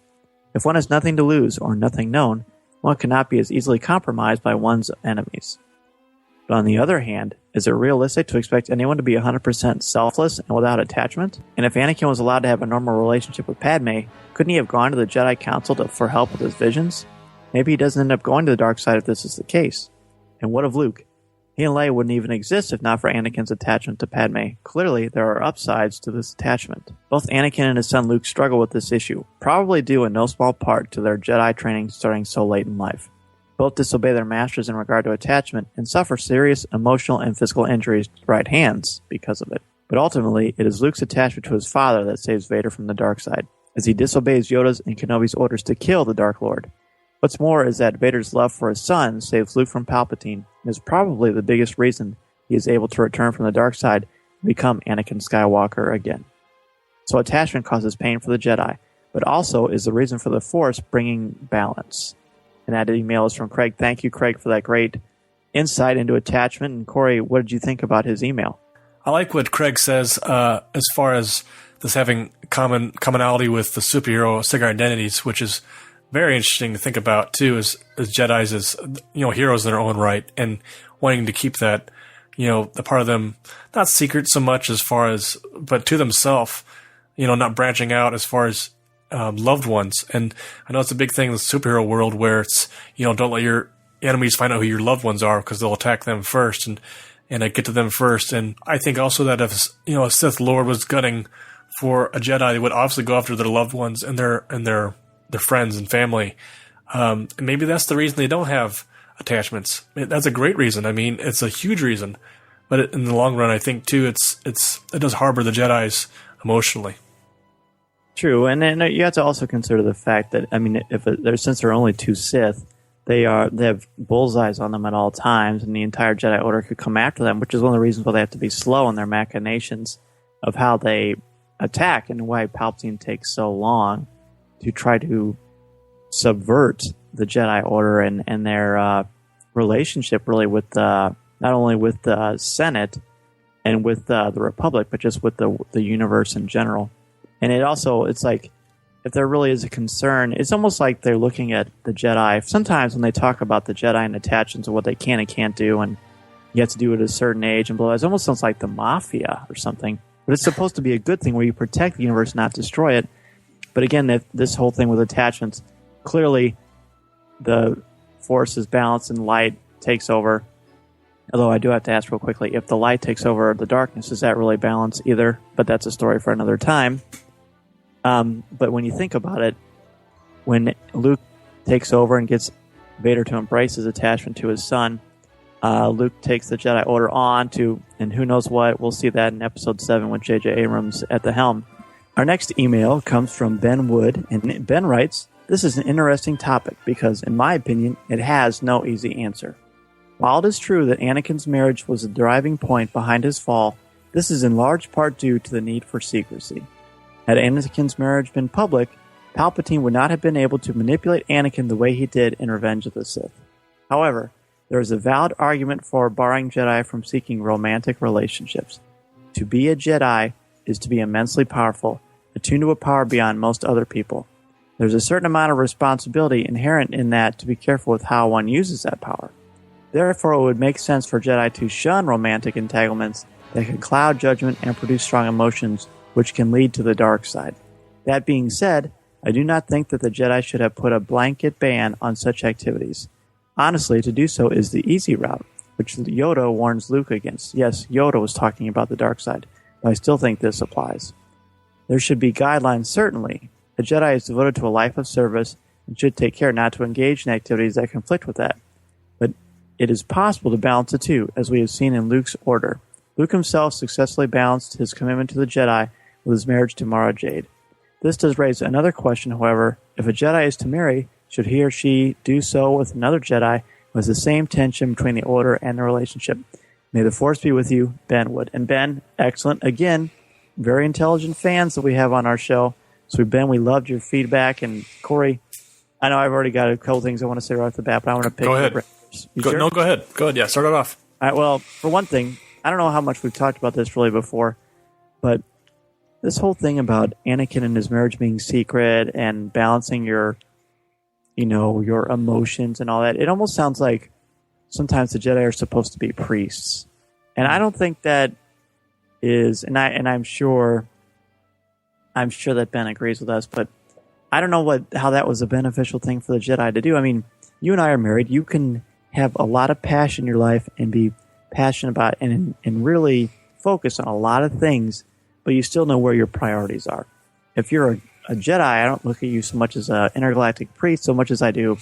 If one has nothing to lose or nothing known, one cannot be as easily compromised by one's enemies. But on the other hand, is it realistic to expect anyone to be 100% selfless and without attachment? And if Anakin was allowed to have a normal relationship with Padme, couldn't he have gone to the Jedi Council for help with his visions? Maybe he doesn't end up going to the dark side if this is the case. And what of Luke? He and Leia wouldn't even exist if not for Anakin's attachment to Padme. Clearly, there are upsides to this attachment. Both Anakin and his son Luke struggle with this issue, probably due in no small part to their Jedi training starting so late in life. Both disobey their masters in regard to attachment and suffer serious emotional and physical injuries to their right hands because of it. But ultimately, it is Luke's attachment to his father that saves Vader from the dark side, as he disobeys Yoda's and Kenobi's orders to kill the Dark Lord. What's more is that Vader's love for his son saves Luke from Palpatine and is probably the biggest reason he is able to return from the dark side and become Anakin Skywalker again. So attachment causes pain for the Jedi, but also is the reason for the Force bringing balance. And that email is from Craig. Thank you, Craig, for that great insight into attachment. And Corey, what did you think about his email? I like what Craig says as far as this having commonality with the superhero secret identities, which is very interesting to think about too, as Jedis, as heroes in their own right, and wanting to keep that, the part of them not secret so much as far as, but to themselves, not branching out as far as loved ones. And I know it's a big thing in the superhero world where it's, don't let your enemies find out who your loved ones are because they'll attack them first and get to them first. And I think also that if a Sith Lord was gunning for a Jedi, they would obviously go after their loved ones and their friends and family. Maybe that's the reason they don't have attachments. That's a great reason. I mean, it's a huge reason. But in the long run, I think too, it does harbor the Jedis emotionally. True, and then you have to also consider the fact that since there are only two Sith, they have bullseyes on them at all times, and the entire Jedi Order could come after them, which is one of the reasons why they have to be slow in their machinations of how they attack, and why Palpatine takes so long to try to subvert the Jedi Order and their relationship really with not only with the Senate and with the Republic, but just with the universe in general. And it's like, if there really is a concern, it's almost like they're looking at the Jedi. Sometimes when they talk about the Jedi and attachments and what they can and can't do, and you have to do it at a certain age and blah, it almost sounds like the Mafia or something. But it's supposed to be a good thing where you protect the universe, not destroy it. But again, this whole thing with attachments, clearly the Force is balanced and light takes over. Although I do have to ask real quickly, if the light takes over the darkness, is that really balanced either? But that's a story for another time. But when you think about it, when Luke takes over and gets Vader to embrace his attachment to his son, Luke takes the Jedi Order on to, and who knows what, we'll see that in Episode 7 with J.J. Abrams at the helm. Our next email comes from Ben Wood, and Ben writes, "This is an interesting topic because, in my opinion, it has no easy answer. While it is true that Anakin's marriage was the driving point behind his fall, this is in large part due to the need for secrecy. Had Anakin's marriage been public, Palpatine would not have been able to manipulate Anakin the way he did in Revenge of the Sith. However, there is a valid argument for barring Jedi from seeking romantic relationships. To be a Jedi is to be immensely powerful, attuned to a power beyond most other people. There's a certain amount of responsibility inherent in that to be careful with how one uses that power. Therefore, it would make sense for Jedi to shun romantic entanglements that can cloud judgment and produce strong emotions, which can lead to the dark side. That being said, I do not think that the Jedi should have put a blanket ban on such activities. Honestly, to do so is the easy route, which Yoda warns Luke against. Yes, Yoda was talking about the dark side, but I still think this applies. There should be guidelines, certainly. A Jedi is devoted to a life of service and should take care not to engage in activities that conflict with that. But it is possible to balance the two, as we have seen in Luke's order. Luke himself successfully balanced his commitment to the Jedi with his marriage to Mara Jade. This does raise another question, however. If a Jedi is to marry, should he or she do so with another Jedi who has the same tension between the Order and the relationship? May the Force be with you, Ben Wood. And Ben, excellent. Again, very intelligent fans that we have on our show. So, Ben, we loved your feedback. And, Corey, I know I've already got a couple things I want to say right off the bat, but I want to pick Go ahead. Sure? No, go ahead. Go ahead. Yeah, start it off. All right, well, for one thing, I don't know how much we've talked about this really before, but this whole thing about Anakin and his marriage being secret and balancing your emotions and all that, it almost sounds like sometimes the Jedi are supposed to be priests. And I don't think that is, and I'm sure that Ben agrees with us, but I don't know how that was a beneficial thing for the Jedi to do. I mean, you and I are married. You can have a lot of passion in your life and be passionate about and really focus on a lot of things, but you still know where your priorities are. If you're a Jedi, I don't look at you so much as an intergalactic priest so much as I do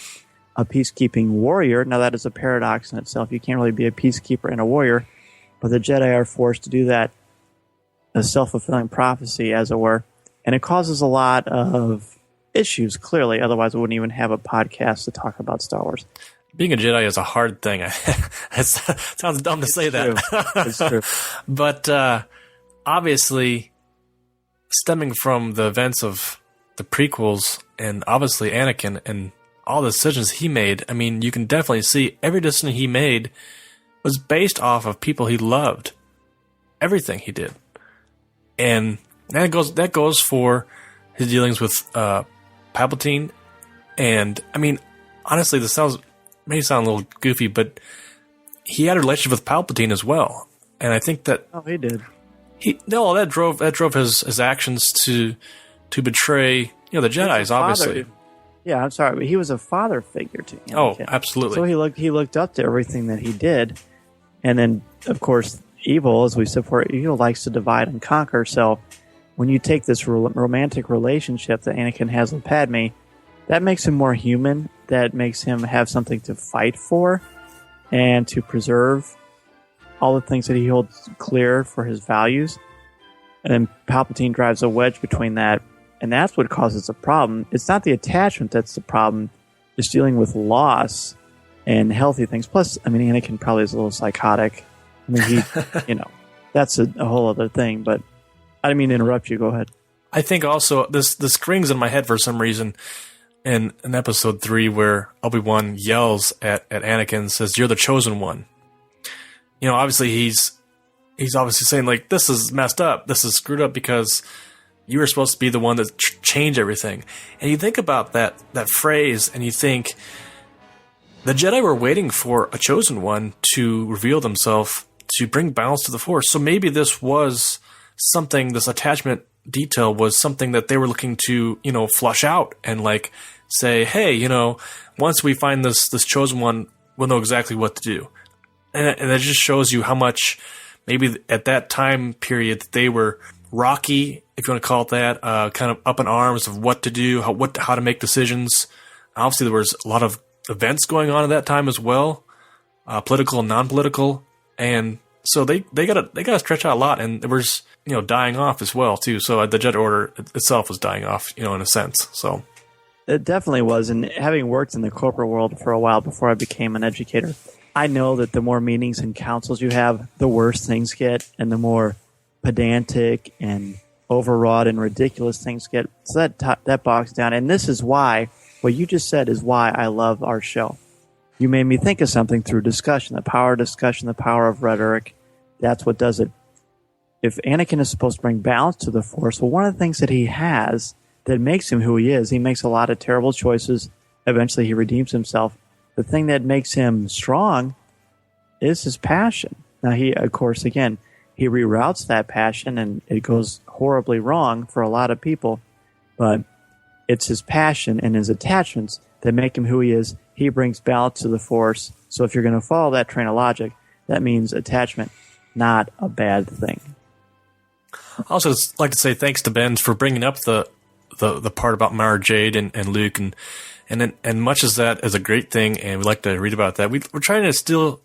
a peacekeeping warrior. Now, that is a paradox in itself. You can't really be a peacekeeper and a warrior, but the Jedi are forced to do that, a self-fulfilling prophecy, as it were, and it causes a lot of issues, clearly. Otherwise, we wouldn't even have a podcast to talk about Star Wars. Being a Jedi is a hard thing. It sounds dumb to say that. It's true. But obviously, stemming from the events of the prequels and obviously Anakin and all the decisions he made, I mean, you can definitely see every decision he made was based off of people he loved. Everything he did. And that goes for his dealings with Palpatine. And, I mean, honestly, this may sound a little goofy, but he had a relationship with Palpatine as well. And I think that... Oh, he did. That drove his actions to betray, the Jedis, obviously. Yeah, I'm sorry, but he was a father figure to Anakin. Oh, absolutely. So he looked up to everything that he did. And then, of course, evil, as we support, evil likes to divide and conquer. So when you take this romantic relationship that Anakin has with Padme, that makes him more human. That makes him have something to fight for and to preserve all the things that he holds clear for his values. And then Palpatine drives a wedge between that, and that's what causes a problem. It's not the attachment that's the problem. It's dealing with loss and healthy things. Plus, I mean, Anakin probably is a little psychotic. I mean, he, that's a whole other thing, but I didn't mean to interrupt you. Go ahead. I think also this rings in my head for some reason in episode 3 where Obi-Wan yells at Anakin and says, "You're the chosen one." Obviously he's obviously saying, like, this is messed up. This is screwed up because you were supposed to be the one that changed everything. And you think about that phrase and you think the Jedi were waiting for a chosen one to reveal themselves, to bring balance to the Force. So maybe this was something, this attachment detail was something that they were looking to, flush out and like say, hey, once we find this chosen one, we'll know exactly what to do. And it just shows you how much maybe at that time period they were rocky, if you want to call it that, kind of up in arms of what to do, how to make decisions. Obviously, there was a lot of events going on at that time as well, political and non-political, and so they got to stretch out a lot, and there was dying off as well too. So the Jedi Order itself was dying off, in a sense. So it definitely was, and having worked in the corporate world for a while before I became an educator, I know that the more meetings and councils you have, the worse things get, and the more pedantic and overwrought and ridiculous things get. So that bogs down. And this is why, what you just said is why I love our show. You made me think of something through discussion, the power of discussion, the power of rhetoric. That's what does it. If Anakin is supposed to bring balance to the Force, well, one of the things that he has that makes him who he is, he makes a lot of terrible choices. Eventually he redeems himself. The thing that makes him strong is his passion. Now, he, of course, again, he reroutes that passion, and it goes horribly wrong for a lot of people. But it's his passion and his attachments that make him who he is. He brings balance to the Force. So if you're going to follow that train of logic, that means attachment, not a bad thing. I also like to say thanks to Ben for bringing up the part about Mara Jade and Luke and And much as that is a great thing, and we like to read about that, we're trying to still,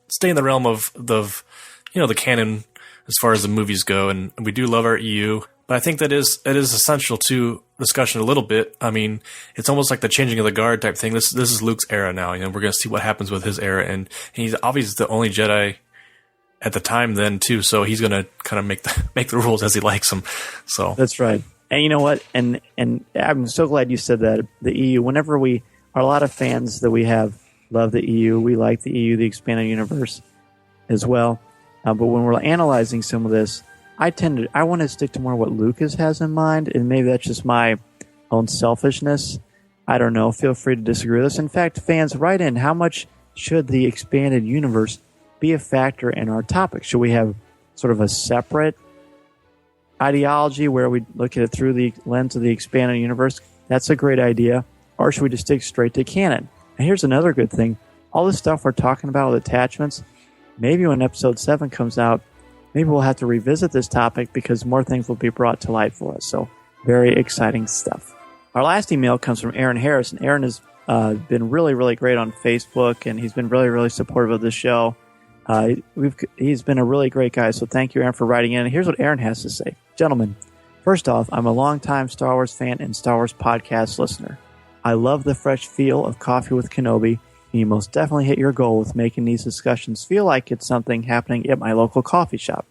stay in the realm of the canon as far as the movies go, and we do love our EU. But I think it is essential to discussion a little bit. I mean, it's almost like the changing of the guard type thing. This is Luke's era now. We're going to see what happens with his era, and he's obviously the only Jedi at the time then too. So he's going to kind of make the rules as he likes them. So that's right. And you know what? And I'm so glad you said that. The EU. Whenever we are a lot of fans that we have love the EU. We like the EU, the expanded universe, as well. But when we're analyzing some of this, I want to stick to more what Lucas has in mind, and maybe that's just my own selfishness. I don't know. Feel free to disagree with us. In fact, fans, write in. How much should the expanded universe be a factor in our topic? Should we have sort of a separate ideology where we look at it through the lens of the expanded universe? That's a great idea. Or should we just stick straight to canon? And here's another good thing. All this stuff we're talking about with attachments, maybe when episode 7 comes out, maybe we'll have to revisit this topic because more things will be brought to light for us. So very exciting stuff. Our last email comes from Aaron Harris, and Aaron has been really, really great on Facebook, and he's been really, really supportive of the show. He's been a really great guy, so thank you, Aaron, for writing in. And here's what Aaron has to say. Gentlemen, first off, I'm a longtime Star Wars fan and Star Wars podcast listener. I love the fresh feel of Coffee with Kenobi, and you most definitely hit your goal with making these discussions feel like it's something happening at my local coffee shop.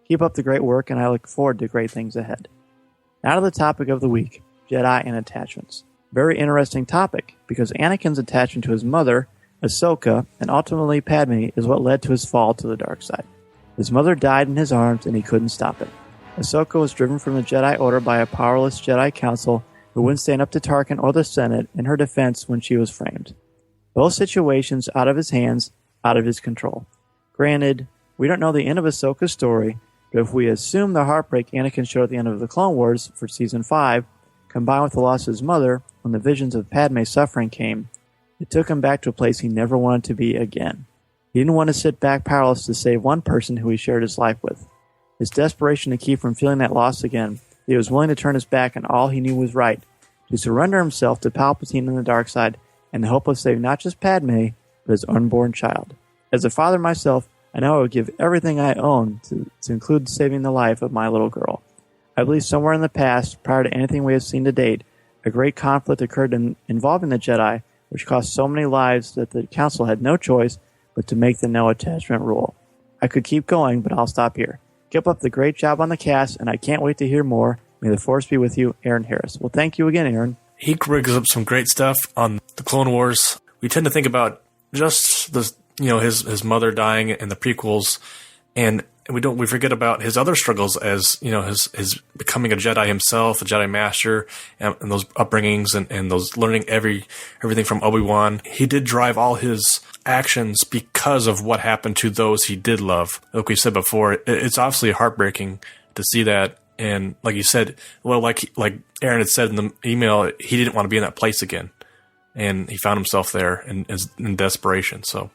Keep up the great work, and I look forward to great things ahead. Now to the topic of the week, Jedi and attachments. Very interesting topic, because Anakin's attachment to his mother, Ahsoka, and ultimately Padme, is what led to his fall to the dark side. His mother died in his arms, and he couldn't stop it. Ahsoka was driven from the Jedi Order by a powerless Jedi Council who wouldn't stand up to Tarkin or the Senate in her defense when she was framed. Both situations out of his hands, out of his control. Granted, we don't know the end of Ahsoka's story, but if we assume the heartbreak Anakin showed at the end of the Clone Wars for Season 5, combined with the loss of his mother when the visions of Padme's suffering came, it took him back to a place he never wanted to be again. He didn't want to sit back powerless to save one person who he shared his life with. His desperation to keep from feeling that loss again, he was willing to turn his back on all he knew was right, to surrender himself to Palpatine and the dark side, in the hope of saving not just Padme, but his unborn child. As a father myself, I know I would give everything I own to include saving the life of my little girl. I believe somewhere in the past, prior to anything we have seen to date, a great conflict occurred involving the Jedi, which cost so many lives that the Council had no choice but to make the no attachment rule. I could keep going, but I'll stop here. Keep up the great job on the cast, and I can't wait to hear more. May the Force be with you, Aaron Harris. Well, thank you again, Aaron. He brings up some great stuff on the Clone Wars. We tend to think about just the, his mother dying in the prequels, and we forget about his other struggles as, his becoming a Jedi himself, a Jedi Master, and those upbringings and those learning everything from Obi-Wan. He did drive all his actions because of what happened to those he did love. Like we said before, it's obviously heartbreaking to see that. And like you said, well, like Aaron had said in the email, he didn't want to be in that place again. And he found himself there in desperation. So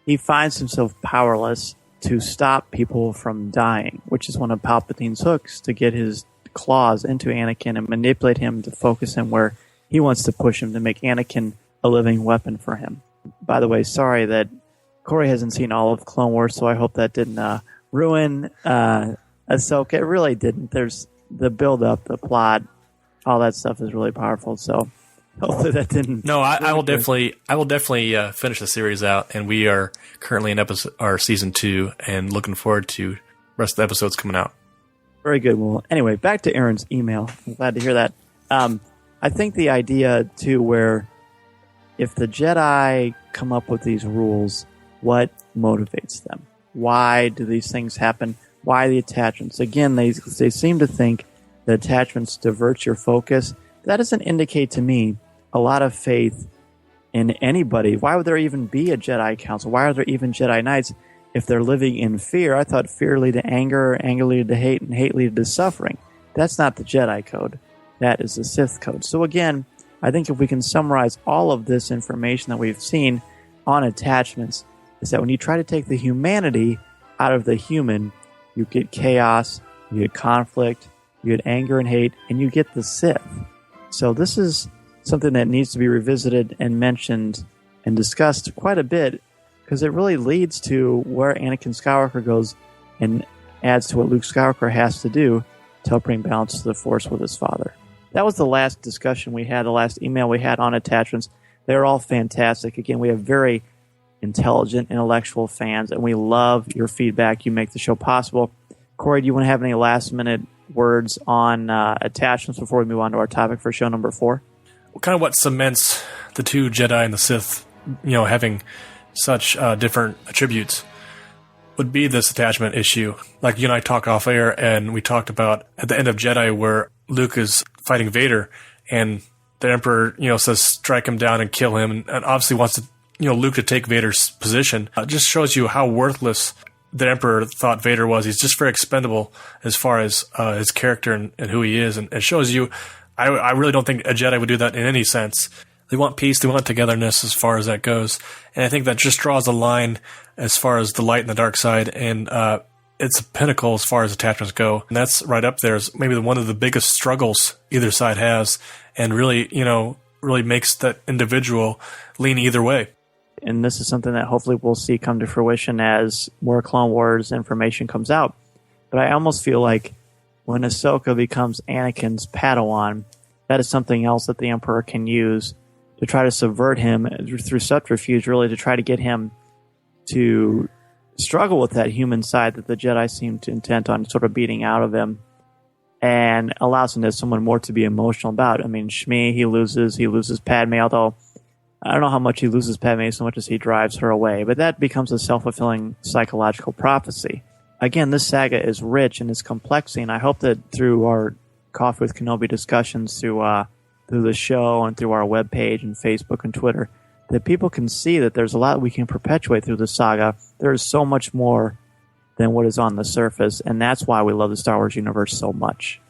he finds himself powerless to stop people from dying, which is one of Palpatine's hooks, to get his claws into Anakin and manipulate him to focus him where he wants to push him, to make Anakin a living weapon for him. By the way, sorry that Corey hasn't seen all of Clone Wars, so I hope that didn't ruin Ahsoka. It really didn't. There's the build-up, the plot, all that stuff is really powerful. So hopefully that didn't. No, I will definitely finish the series out, and we are currently in season 2, and looking forward to the rest of the episodes coming out. Very good. Well, anyway, back to Aaron's email. I'm glad to hear that. I think the idea too, where if the Jedi come up with these rules, what motivates them? Why do these things happen? Why the attachments? Again, they seem to think that attachments divert your focus. That doesn't indicate to me a lot of faith in anybody. Why would there even be a Jedi Council? Why are there even Jedi Knights if they're living in fear? I thought fear lead to anger, anger lead to hate, and hate lead to suffering. That's not the Jedi code. That is the Sith code. So again, I think if we can summarize all of this information that we've seen on attachments, is that when you try to take the humanity out of the human, you get chaos, you get conflict, you get anger and hate, and you get the Sith. So this is something that needs to be revisited and mentioned and discussed quite a bit, because it really leads to where Anakin Skywalker goes and adds to what Luke Skywalker has to do to help bring balance to the Force with his father. That was the last discussion we had, the last email we had on attachments. They're all fantastic. Again, we have very intelligent, intellectual fans, and we love your feedback. You make the show possible. Corey, do you want to have any last-minute words on attachments before we move on to our topic for show number 4? Well, kind of what cements the two Jedi and the Sith, having such different attributes would be this attachment issue. Like you and I talked off air, and we talked about at the end of Jedi where Luke is fighting Vader, and the Emperor, says strike him down and kill him, and obviously wants to, Luke to take Vader's position. It just shows you how worthless the Emperor thought Vader was. He's just very expendable as far as his character and who he is, and it shows you. I really don't think a Jedi would do that in any sense. They want peace, they want togetherness as far as that goes, and I think that just draws a line as far as the light and the dark side, and it's a pinnacle as far as attachments go, and that's right up there as maybe one of the biggest struggles either side has, and really, really makes that individual lean either way. And this is something that hopefully we'll see come to fruition as more Clone Wars information comes out. But I almost feel like when Ahsoka becomes Anakin's Padawan, that is something else that the Emperor can use to try to subvert him through subterfuge, really, to try to get him to struggle with that human side that the Jedi seem to intent on sort of beating out of him, and allows him to have someone more to be emotional about. I mean, Shmi, he loses Padme, although I don't know how much he loses Padme so much as he drives her away, but that becomes a self-fulfilling psychological prophecy. Again, this saga is rich in its complexity, and I hope that through our Coffee with Kenobi discussions, through the show and through our webpage and Facebook and Twitter, that people can see that there's a lot we can perpetuate through the saga. There is so much more than what is on the surface, and that's why we love the Star Wars universe so much.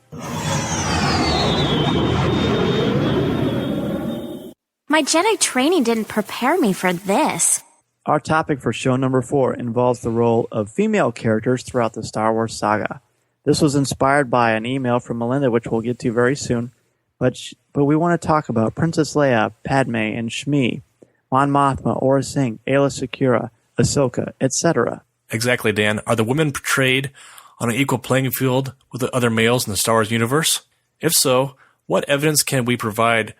My Jedi training didn't prepare me for this. Our topic for show number 4 involves the role of female characters throughout the Star Wars saga. This was inspired by an email from Melinda, which we'll get to very soon, but we want to talk about Princess Leia, Padme, and Shmi, Mon Mothma, Aurra Singh, Aayla Secura, Ahsoka, etc. Exactly, Dan. Are the women portrayed on an equal playing field with the other males in the Star Wars universe? If so, what evidence can we provide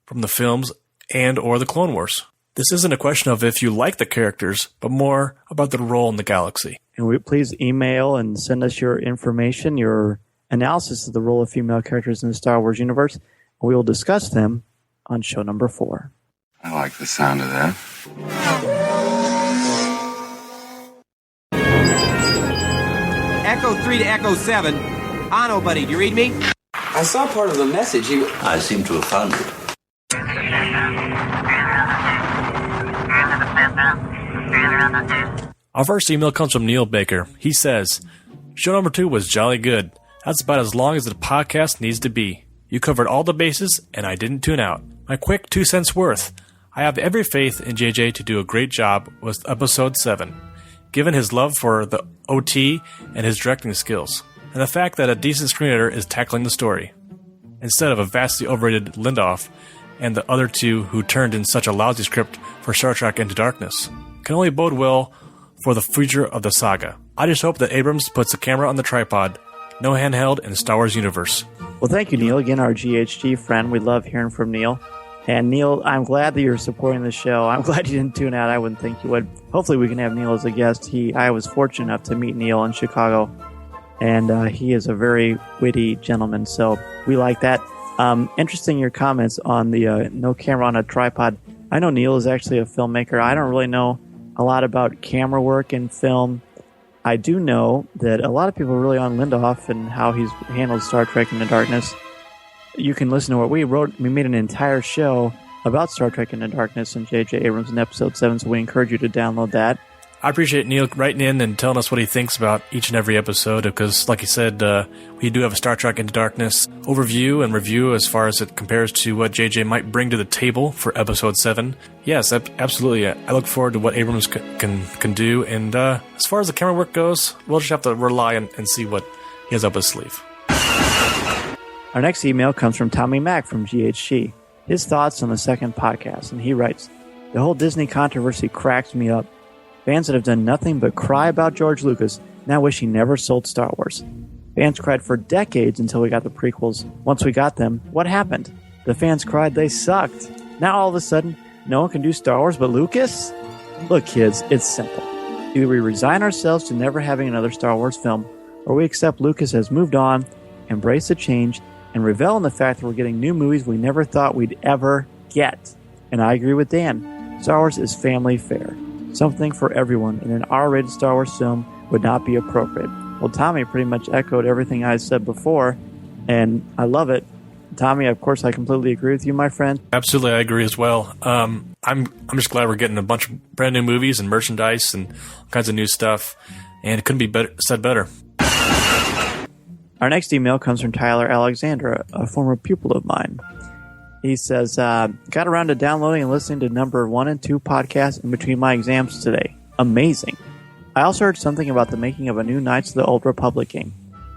from the films and or the Clone Wars? This isn't a question of if you like the characters, but more about their role in the galaxy. And please email and send us your information, your analysis of the role of female characters in the Star Wars universe. We will discuss them on show number 4. I like the sound of that. Echo 3 to Echo 7. Ano, buddy, do you read me? I saw part of the message. I seem to have found it. Our first email comes from Neil Baker. He says, show number 2 was jolly good. That's about as long as the podcast needs to be. You covered all the bases, and I didn't tune out. My quick 2 cents worth. I have every faith in JJ to do a great job with episode 7, given his love for the OT and his directing skills, and the fact that a decent screenwriter is tackling the story, instead of a vastly overrated Lindoff and the other two who turned in such a lousy script for Star Trek Into Darkness. Can only bode well for the future of the saga. I just hope that Abrams puts the camera on the tripod, no handheld in the Star Wars universe. Well, thank you, Neil. Again, our GHG friend. We love hearing from Neil. And Neil, I'm glad that you're supporting the show. I'm glad you didn't tune out. I wouldn't think you would. Hopefully we can have Neil as a guest. I was fortunate enough to meet Neil in Chicago, and he is a very witty gentleman, so we like that. Interesting your comments on the no camera on a tripod. I know Neil is actually a filmmaker. I don't really know a lot about camera work in film. I do know that a lot of people are really on Lindoff and how he's handled Star Trek Into Darkness. You can listen to what we wrote. We made an entire show about Star Trek Into Darkness and J.J. Abrams in episode 7, so we encourage you to download that. I appreciate Neil writing in and telling us what he thinks about each and every episode, because, like he said, we do have a Star Trek Into Darkness overview and review as far as it compares to what JJ might bring to the table for episode 7. Yes, absolutely. I look forward to what Abrams can do, and as far as the camera work goes, we'll just have to rely and see what he has up his sleeve. Our next email comes from Tommy Mack from GHG. his thoughts on the second podcast, and he writes, "The whole Disney controversy cracks me up. Fans that have done nothing but cry about George Lucas now wish he never sold Star Wars. Fans cried for decades until we got the prequels. Once we got them, what happened? The fans cried they sucked. Now all of a sudden, no one can do Star Wars but Lucas? Look, kids, it's simple. Either we resign ourselves to never having another Star Wars film, or we accept Lucas has moved on, embrace the change, and revel in the fact that we're getting new movies we never thought we'd ever get." And I agree with Dan. Star Wars is family fare. Something for everyone, and an R-rated Star Wars film would not be appropriate. Well, Tommy pretty much echoed everything I said before, and I love it. Tommy, of course, I completely agree with you, my friend. Absolutely, I agree as well. I'm just glad we're getting a bunch of brand new movies and merchandise and all kinds of new stuff, and it couldn't be said better. Our next email comes from Tyler Alexandra, a former pupil of mine. He says, got around to downloading and listening to number 1 and 2 podcasts in between my exams today. Amazing. I also heard something about the making of a new Knights of the Old Republic game.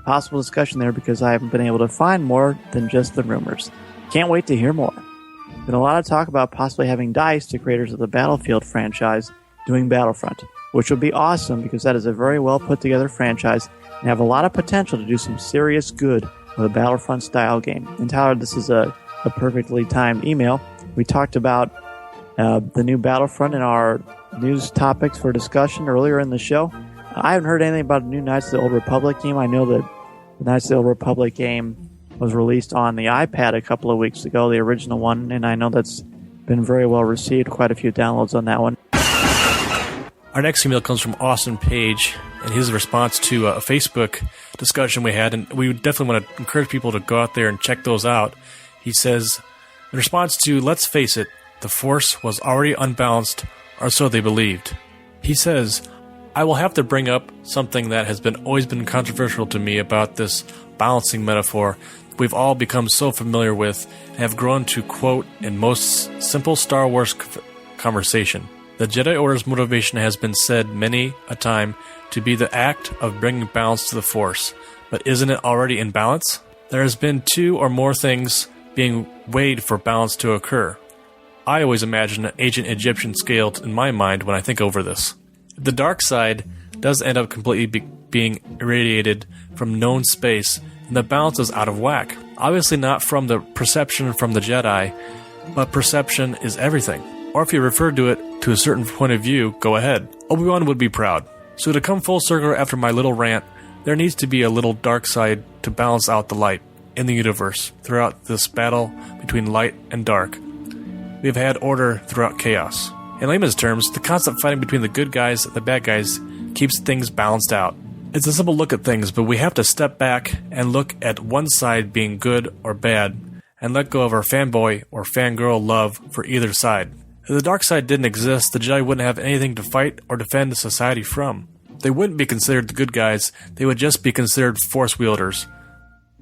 Possible discussion there because I haven't been able to find more than just the rumors. Can't wait to hear more. Been a lot of talk about possibly having DICE, the creators of the Battlefield franchise, doing Battlefront, which would be awesome because that is a very well put together franchise and have a lot of potential to do some serious good with a Battlefront style game. And Tyler, this is a perfectly timed email. We talked about the new Battlefront in our news topics for discussion earlier in the show. I haven't heard anything about a new Knights of the Old Republic game. I know that the Knights of the Old Republic game was released on the iPad a couple of weeks ago, the original one, and I know that's been very well received. Quite a few downloads on that one. Our next email comes from Austin Page, and his response to a Facebook discussion we had, and we definitely want to encourage people to go out there and check those out. He says, in response to, let's face it, the Force was already unbalanced, or so they believed. He says, I will have to bring up something that has always been controversial to me about this balancing metaphor we've all become so familiar with and have grown to quote in most simple Star Wars conversation. The Jedi Order's motivation has been said many a time to be the act of bringing balance to the Force, but isn't it already in balance? There has been 2 or more things being weighed for balance to occur. I always imagine an ancient Egyptian scale in my mind when I think over this. The dark side does end up completely being irradiated from known space, and the balance is out of whack. Obviously not from the perception from the Jedi, but perception is everything. Or if you refer to it to a certain point of view, go ahead. Obi-Wan would be proud. So to come full circle after my little rant, there needs to be a little dark side to balance out the light in the universe throughout this battle between light and dark. We have had order throughout chaos. In layman's terms, the constant fighting between the good guys and the bad guys keeps things balanced out. It's a simple look at things, but we have to step back and look at one side being good or bad, and let go of our fanboy or fangirl love for either side. If the dark side didn't exist, the Jedi wouldn't have anything to fight or defend society from. They wouldn't be considered the good guys, they would just be considered force wielders.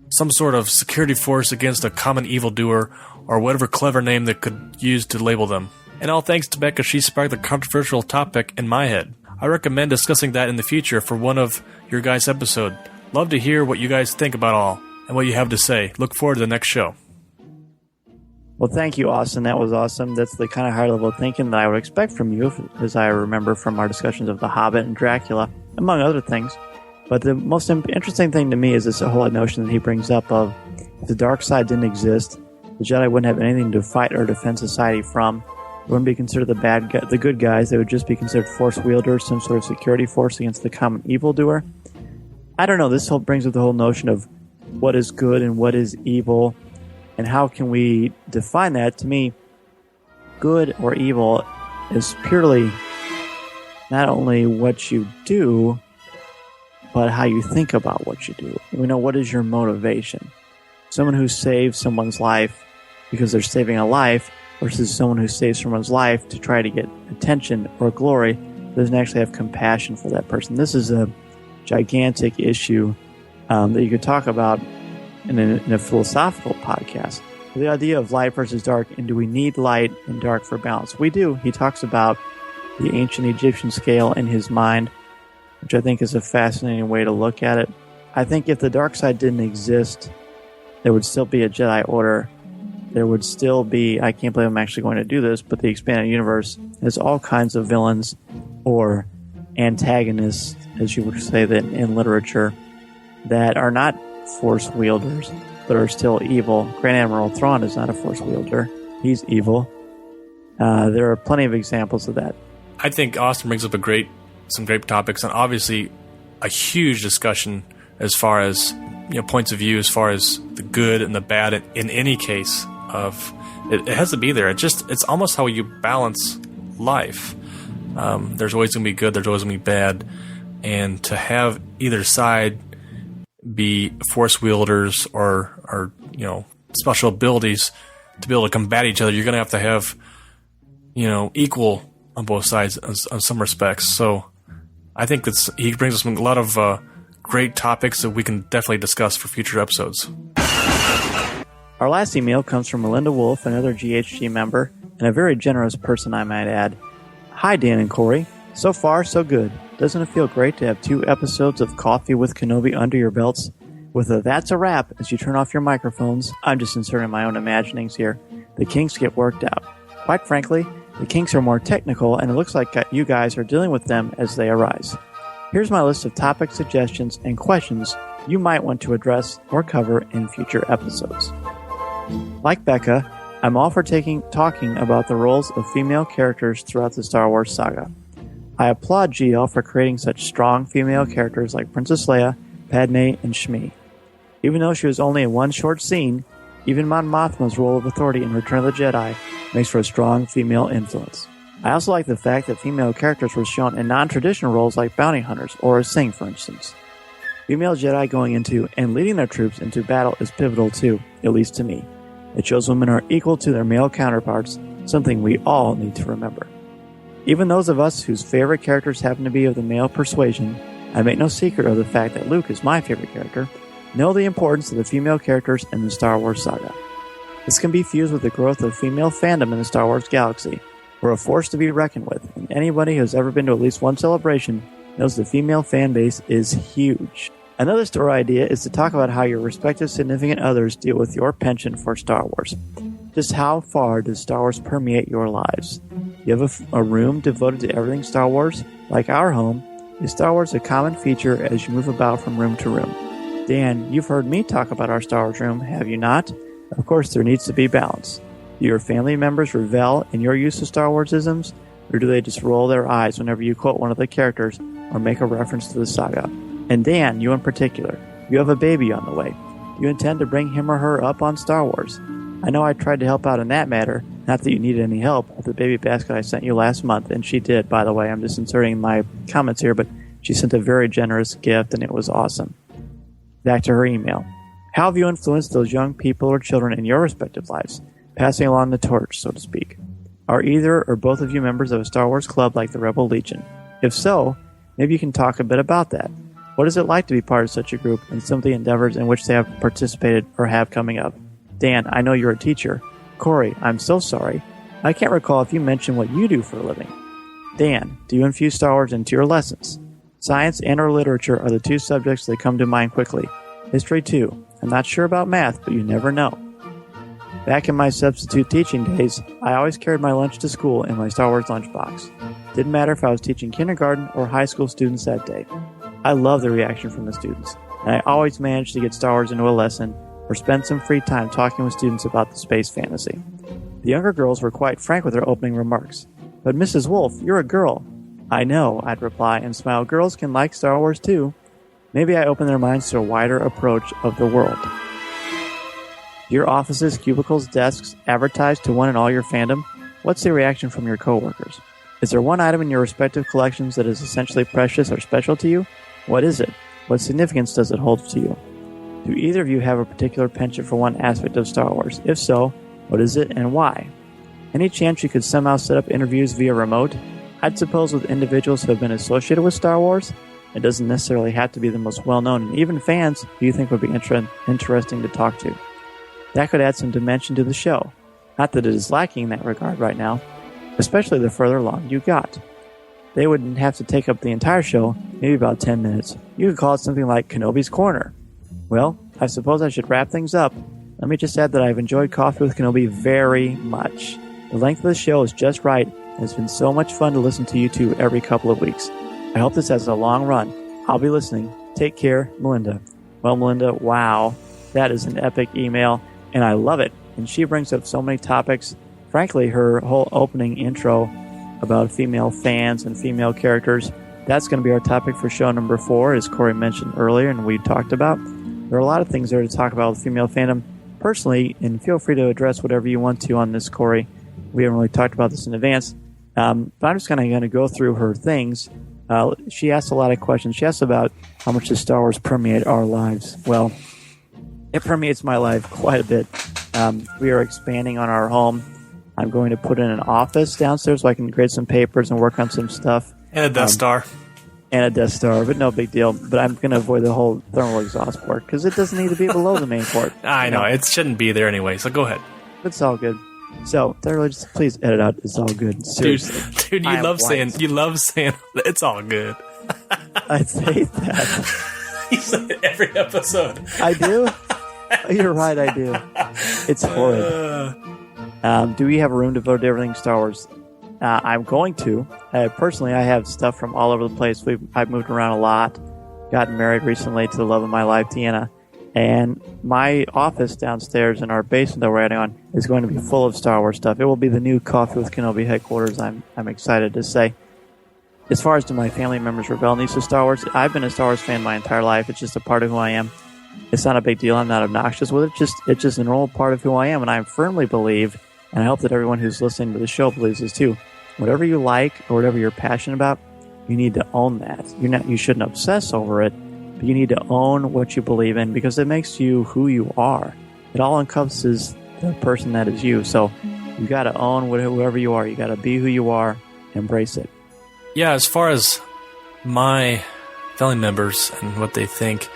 Some sort of security force against a common evildoer, or whatever clever name they could use to label them. And all thanks to Becca, she sparked the controversial topic in my head. I recommend discussing that in the future for one of your guys' episodes. Love to hear what you guys think about all, and what you have to say. Look forward to the next show. Well, thank you, Austin. That was awesome. That's the kind of high-level thinking that I would expect from you, as I remember from our discussions of The Hobbit and Dracula, among other things. But the most interesting thing to me is this whole notion that he brings up of if the dark side didn't exist, the Jedi wouldn't have anything to fight or defend society from. They wouldn't be considered the good guys. They would just be considered force wielders, some sort of security force against the common evildoer. I don't know. This brings up the whole notion of what is good and what is evil, and how can we define that? To me, good or evil is purely not only what you do, but how you think about what you do. We know, what is your motivation? Someone who saves someone's life because they're saving a life versus someone who saves someone's life to try to get attention or glory doesn't actually have compassion for that person. This is a gigantic issue that you could talk about in a philosophical podcast. The idea of light versus dark, and do we need light and dark for balance? We do. He talks about the ancient Egyptian scale in his mind, which I think is a fascinating way to look at it. I think if the dark side didn't exist, there would still be a Jedi Order there would still be, I can't believe I'm actually going to do this, but the expanded universe has all kinds of villains or antagonists, as you would say that in literature, that are not Force wielders, but are still evil. Grand Admiral Thrawn is not a Force wielder. He's evil. There are plenty of examples of that. I think Austin brings up some great topics, and obviously a huge discussion as far as points of view, as far as the good and the bad in any case of it has to be there. It's almost how you balance life. There's always going to be good, there's always going to be bad, and to have either side be Force wielders or special abilities to be able to combat each other, you're going to have equal on both sides in some respects. So I think he brings us a lot of great topics that we can definitely discuss for future episodes. Our last email comes from Melinda Wolf, another GHG member, and a very generous person, I might add. Hi, Dan and Corey. So far, so good. Doesn't it feel great to have 2 episodes of Coffee with Kenobi under your belts? With a that's a wrap as you turn off your microphones. I'm just inserting my own imaginings here. The kinks get worked out. Quite frankly, the kinks are more technical, and it looks like you guys are dealing with them as they arise. Here's my list of topic suggestions and questions you might want to address or cover in future episodes. Like Becca, I'm all for talking about the roles of female characters throughout the Star Wars saga. I applaud GL for creating such strong female characters like Princess Leia, Padme, and Shmi. Even though she was only in one short scene, even Mon Mothma's role of authority in Return of the Jedi makes for a strong female influence. I also like the fact that female characters were shown in non-traditional roles like bounty hunters or a Sing, for instance. Female Jedi going into and leading their troops into battle is pivotal too, at least to me. It shows women are equal to their male counterparts, something we all need to remember. Even those of us whose favorite characters happen to be of the male persuasion, I make no secret of the fact that Luke is my favorite character, know the importance of the female characters in the Star Wars saga. This can be fused with the growth of female fandom in the Star Wars galaxy. We're a force to be reckoned with, and anybody who has ever been to at least one celebration knows the female fan base is huge. Another story idea is to talk about how your respective significant others deal with your penchant for Star Wars. Just how far does Star Wars permeate your lives? You have a room devoted to everything Star Wars? Like our home, is Star Wars a common feature as you move about from room to room? Dan, you've heard me talk about our Star Wars room, have you not? Of course, there needs to be balance. Do your family members revel in your use of Star Wars-isms, or do they just roll their eyes whenever you quote one of the characters or make a reference to the saga? And Dan, you in particular, you have a baby on the way. Do you intend to bring him or her up on Star Wars? I know I tried to help out in that matter, not that you needed any help, with the baby basket I sent you last month, and she did, by the way. I'm just inserting my comments here, but she sent a very generous gift, and it was awesome. Back to her email. How have you influenced those young people or children in your respective lives, passing along the torch, so to speak? Are either or both of you members of a Star Wars club like the Rebel Legion? If so, maybe you can talk a bit about that. What is it like to be part of such a group and some of the endeavors in which they have participated or have coming up? Dan, I know you're a teacher. Corey, I'm so sorry. I can't recall if you mentioned what you do for a living. Dan, do you infuse Star Wars into your lessons? Science and or literature are the 2 subjects that come to mind quickly. History too. I'm not sure about math, but you never know. Back in my substitute teaching days, I always carried my lunch to school in my Star Wars lunchbox. Didn't matter if I was teaching kindergarten or high school students that day. I love the reaction from the students, and I always managed to get Star Wars into a lesson or spend some free time talking with students about the space fantasy. The younger girls were quite frank with their opening remarks. But Mrs. Wolf, you're a girl. I know, I'd reply and smile. Girls can like Star Wars too. Maybe I open their minds to a wider approach of the world. Do your offices, cubicles, desks advertise to one and all your fandom? What's the reaction from your coworkers? Is there one item in your respective collections that is essentially precious or special to you? What is it? What significance does it hold to you? Do either of you have a particular penchant for one aspect of Star Wars? If so, what is it and why? Any chance you could somehow set up interviews via remote? I'd suppose with individuals who have been associated with Star Wars. It doesn't necessarily have to be the most well-known, and even fans who you think would be interesting to talk to. That could add some dimension to the show. Not that it is lacking in that regard right now, especially the further along you got. They wouldn't have to take up the entire show, maybe about 10 minutes. You could call it something like Kenobi's Corner. Well, I suppose I should wrap things up. Let me just add that I've enjoyed Coffee with Kenobi very much. The length of the show is just right, and it's been so much fun to listen to you two every couple of weeks. I hope this has a long run. I'll be listening. Take care, Melinda. Well, Melinda, wow, that is an epic email, and I love it. And she brings up so many topics. Frankly, her whole opening intro about female fans and female characters, that's going to be our topic for show number 4, as Corey mentioned earlier and we talked about. There are a lot of things there to talk about with female fandom. Personally, and feel free to address whatever you want to on this, Corey. We haven't really talked about this in advance. But I'm just kind of going to go through her things. She asked a lot of questions. She asked about how much does Star Wars permeate our lives. Well, it permeates my life quite a bit. We are expanding on our home. I'm going to put in an office downstairs so I can grade some papers and work on some stuff. And a Death Star. And a Death Star, but no big deal. But I'm going to avoid the whole thermal exhaust port because it doesn't need to be below the main port. I know. It shouldn't be there anyway, so go ahead. It's all good. So, just please edit out "it's all good." Seriously, dude, you love saying it's all good. I say that. You say it every episode. I do. You're right. I do. It's horrid. Do we have a room devoted to everything Star Wars? I'm going to. Personally, I have stuff from all over the place. I've moved around a lot. Gotten married recently to the love of my life, Tiana. And my office downstairs in our basement that we're adding on is going to be full of Star Wars stuff. It will be the new Coffee with Kenobi headquarters, I'm excited to say. As far as do my family members rebel needs to Star Wars, I've been a Star Wars fan my entire life. It's just a part of who I am. It's not a big deal. I'm not obnoxious with it. It's just a normal part of who I am. And I firmly believe, and I hope that everyone who's listening to the show believes this too, whatever you like or whatever you're passionate about, you need to own that. You shouldn't obsess over it. But you need to own what you believe in because it makes you who you are. It all encompasses the person that is you. So you got to own whoever you are. You got to be who you are. Embrace it. Yeah, as far as my family members and what they think,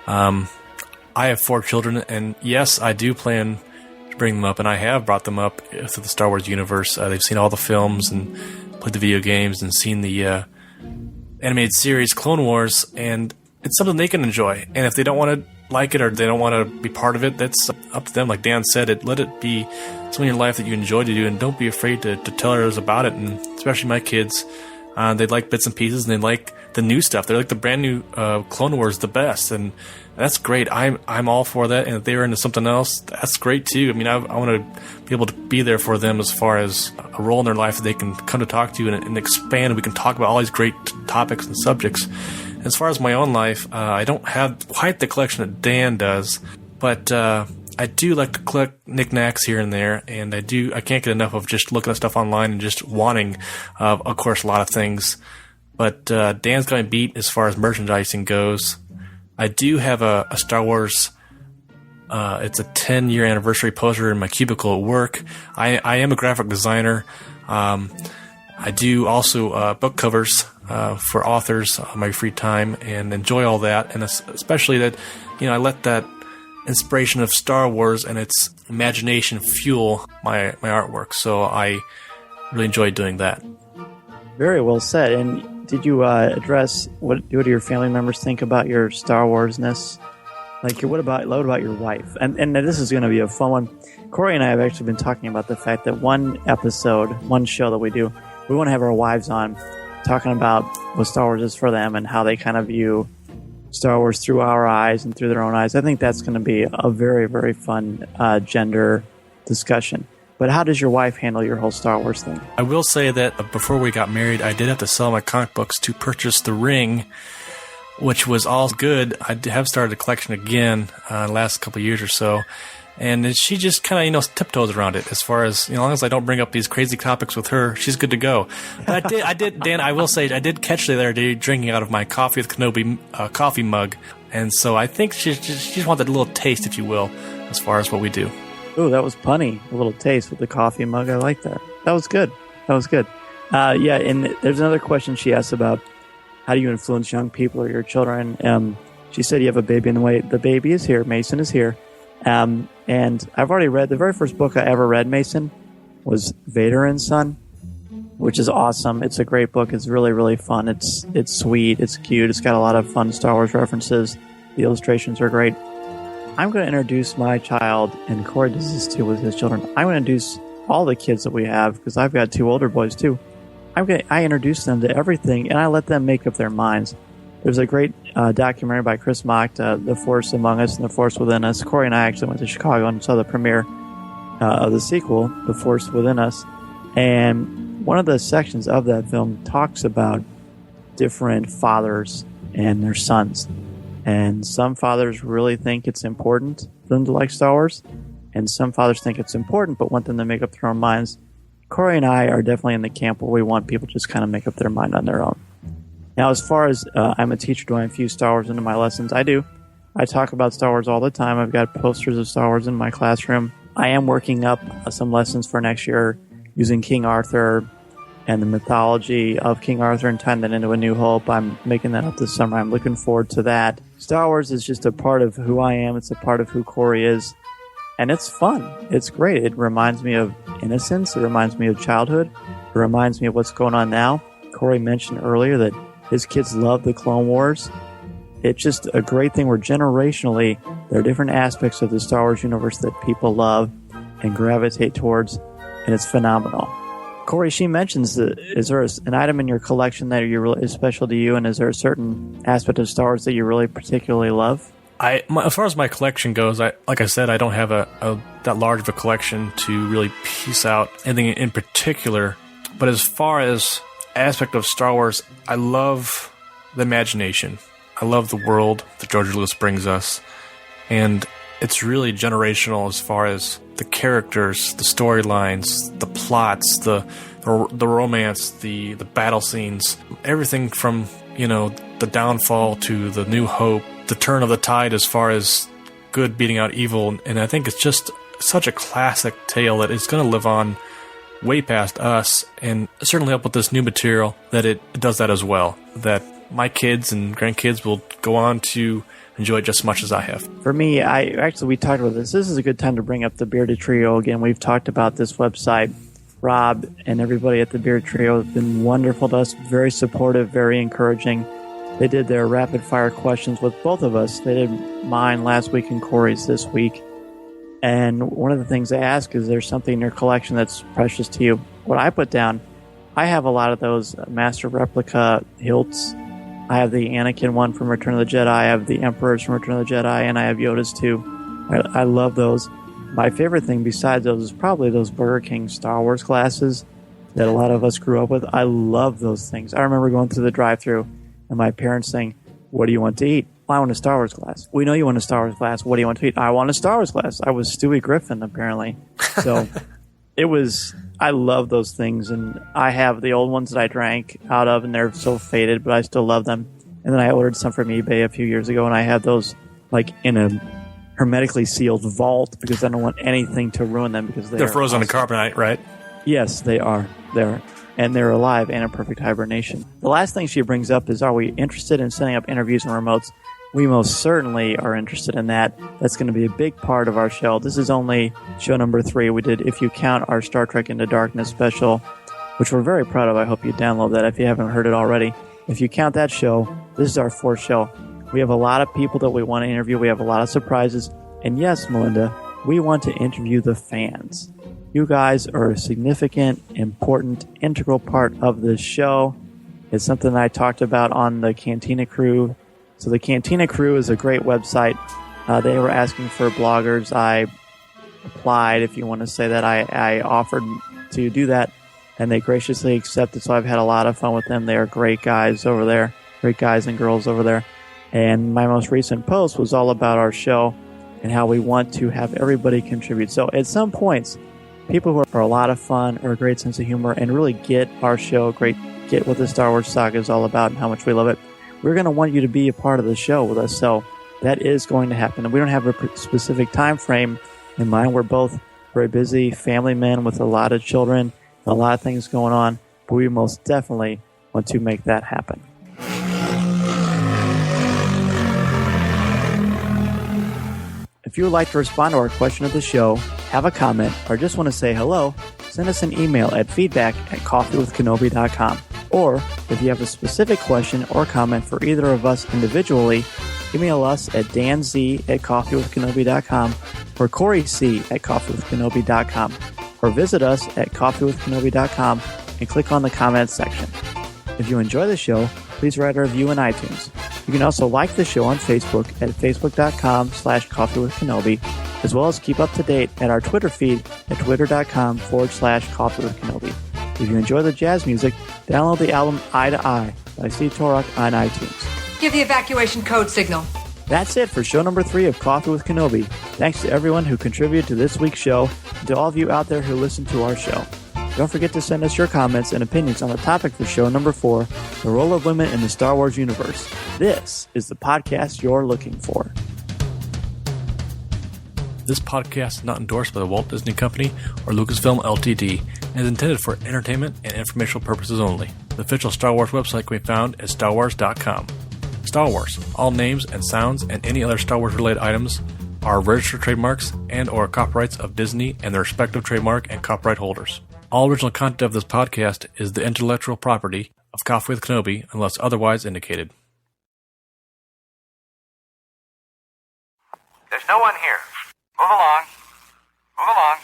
I have 4 children, and yes, I do plan to bring them up, and I have brought them up to the Star Wars universe. They've seen all the films and played the video games and seen the animated series Clone Wars, and it's something they can enjoy. And if they don't want to like it or they don't want to be part of it, that's up to them. Like Dan said, let it be something in your life that you enjoy to do, and don't be afraid to tell others about it. And especially my kids, they like bits and pieces, and they like the new stuff. They like the brand new Clone Wars the best, and that's great. I'm all for that. And if they're into something else, that's great too. I mean, I want to be able to be there for them as far as a role in their life that they can come to talk to and expand. And we can talk about all these great topics and subjects. As far as my own life, I don't have quite the collection that Dan does, but I do like to collect knickknacks here and there, and I can't get enough of just looking at stuff online and just wanting, of course, a lot of things. But Dan's got me beat as far as merchandising goes. I do have a Star Wars, it's a 10-year anniversary poster in my cubicle at work. I am a graphic designer. I do also book covers for authors on my free time and enjoy all that, and especially that, I let that inspiration of Star Wars and its imagination fuel my artwork. So I really enjoy doing that. Very well said. And did you address what do your family members think about your Star Wars-ness? Like, what about your wife? And this is going to be a fun one. Corey and I have actually been talking about the fact that one show that we do, we want to have our wives on talking about what Star Wars is for them and how they kind of view Star Wars through our eyes and through their own eyes. I think that's going to be a very, very fun gender discussion. But how does your wife handle your whole Star Wars thing? I will say that before we got married, I did have to sell my comic books to purchase the ring, which was all good. I have started a collection again the last couple of years or so. And she just kind of, tiptoes around it as far as, as long as I don't bring up these crazy topics with her, she's good to go. But I did, Dan, I will say, I did catch the other day drinking out of my Coffee with Kenobi coffee mug. And so I think she just wanted a little taste, if you will, as far as what we do. Ooh, that was punny. A little taste with the coffee mug. I like that. That was good. Yeah, and there's another question she asked about how do you influence young people or your children. She said you have a baby in the way. The baby is here. Mason is here. And I've already read, the very first book I ever read, Mason, was Vader and Son, which is awesome. It's a great book. It's really, really fun. It's sweet. It's cute. It's got a lot of fun Star Wars references. The illustrations are great. I'm going to introduce my child, and Corey does this too with his children. I'm going to introduce all the kids that we have, because I've got 2 older boys too. I introduce them to everything, and I let them make up their minds. There's a great documentary by Chris Mock, The Force Among Us and The Force Within Us. Corey and I actually went to Chicago and saw the premiere of the sequel, The Force Within Us. And one of the sections of that film talks about different fathers and their sons. And some fathers really think it's important for them to like Star Wars, and some fathers think it's important but want them to make up their own minds. Corey and I are definitely in the camp where we want people to just kind of make up their mind on their own. Now, as far as I'm a teacher, do I infuse Star Wars into my lessons? I do. I talk about Star Wars all the time. I've got posters of Star Wars in my classroom. I am working up some lessons for next year using King Arthur and the mythology of King Arthur and tying that into A New Hope. I'm making that up this summer. I'm looking forward to that. Star Wars is just a part of who I am. It's a part of who Corey is. And it's fun. It's great. It reminds me of innocence. It reminds me of childhood. It reminds me of what's going on now. Corey mentioned earlier that his kids love the Clone Wars. It's just a great thing where generationally there are different aspects of the Star Wars universe that people love and gravitate towards, and it's phenomenal. Corey, she mentions that, is there an item in your collection that is special to you, and is there a certain aspect of Star Wars that you really particularly love? As far as my collection goes, like I said, I don't have that large of a collection to really piece out anything in particular. But as far as aspect of Star Wars, I love the imagination. I love the world that George Lucas brings us. And it's really generational as far as the characters, the storylines, the plots, the romance, the battle scenes, everything from, the downfall to the New Hope, the turn of the tide as far as good beating out evil. And I think it's just such a classic tale that is going to live on way past us, and certainly help with this new material that it does that as well, that my kids and grandkids will go on to enjoy it just as much as I have. For me, we talked about this. This is a good time to bring up the Bearded Trio again. We've talked about this website. Rob and everybody at the Bearded Trio have been wonderful to us, very supportive, very encouraging. They did their rapid-fire questions with both of us. They did mine last week and Corey's this week. And one of the things they ask is, there's something in your collection that's precious to you? What I put down, I have a lot of those Master Replica hilts. I have the Anakin one from Return of the Jedi. I have the Emperor's from Return of the Jedi, and I have Yoda's too. I love those. My favorite thing besides those is probably those Burger King Star Wars glasses that a lot of us grew up with. I love those things. I remember going through the drive-thru and my parents saying, "What do you want to eat?" "I want a Star Wars glass." "We know you want a Star Wars glass. What do you want to eat?" "I want a Star Wars glass." I was Stewie Griffin, apparently. So I love those things, and I have the old ones that I drank out of, and they're so faded, but I still love them. And then I ordered some from eBay a few years ago, and I have those in a hermetically sealed vault because I don't want anything to ruin them, because they're frozen in carbonite, right? Yes, they are. And they're alive and in perfect hibernation. The last thing she brings up is, are we interested in setting up interviews and remotes? We most certainly are interested in that. That's going to be a big part of our show. This is only show number 3. We did, if you count our Star Trek Into Darkness special, which we're very proud of. I hope you download that if you haven't heard it already. If you count that show, this is our 4th show. We have a lot of people that we want to interview. We have a lot of surprises. And yes, Melinda, we want to interview the fans. You guys are a significant, important, integral part of this show. It's something I talked about on the Cantina Crew. So the Cantina Crew is a great website. They were asking for bloggers. I applied, if you want to say that. I offered to do that, and they graciously accepted. So I've had a lot of fun with them. They are great guys over there, great guys and girls over there. And my most recent post was all about our show and how we want to have everybody contribute. So at some points, people who are a lot of fun or a great sense of humor and really get our show, get what the Star Wars saga is all about and how much we love it, we're going to want you to be a part of the show with us. So that is going to happen. And we don't have a specific time frame in mind. We're both very busy family men with a lot of children, a lot of things going on, but we most definitely want to make that happen. If you would like to respond to our question of the show, have a comment, or just want to say hello, send us an email at feedback@coffeewithkenobi.com. Or if you have a specific question or comment for either of us individually, email us at danz@coffeewithkenobi.com or coreec@coffeewithkenobi.com or visit us at coffeewithkenobi.com and click on the comments section. If you enjoy the show, please write a review in iTunes. You can also like the show on Facebook at facebook.com/coffeewithkenobi, as well as keep up to date at our Twitter feed at twitter.com/coffeewithkenobi. If you enjoy the jazz music, download the album Eye to Eye by Steve Sansweet on iTunes. Give the evacuation code signal. That's it for show number 3 of Coffee with Kenobi. Thanks to everyone who contributed to this week's show and to all of you out there who listen to our show. Don't forget to send us your comments and opinions on the topic for show number 4, the role of women in the Star Wars universe. This is the podcast you're looking for. This podcast is not endorsed by the Walt Disney Company or Lucasfilm Ltd. and is intended for entertainment and informational purposes only. The official Star Wars website can be found at starwars.com. Star Wars, all names and sounds and any other Star Wars related items are registered trademarks and or copyrights of Disney and their respective trademark and copyright holders. All original content of this podcast is the intellectual property of Coffee with Kenobi unless otherwise indicated. There's no one here. Move along. Move along.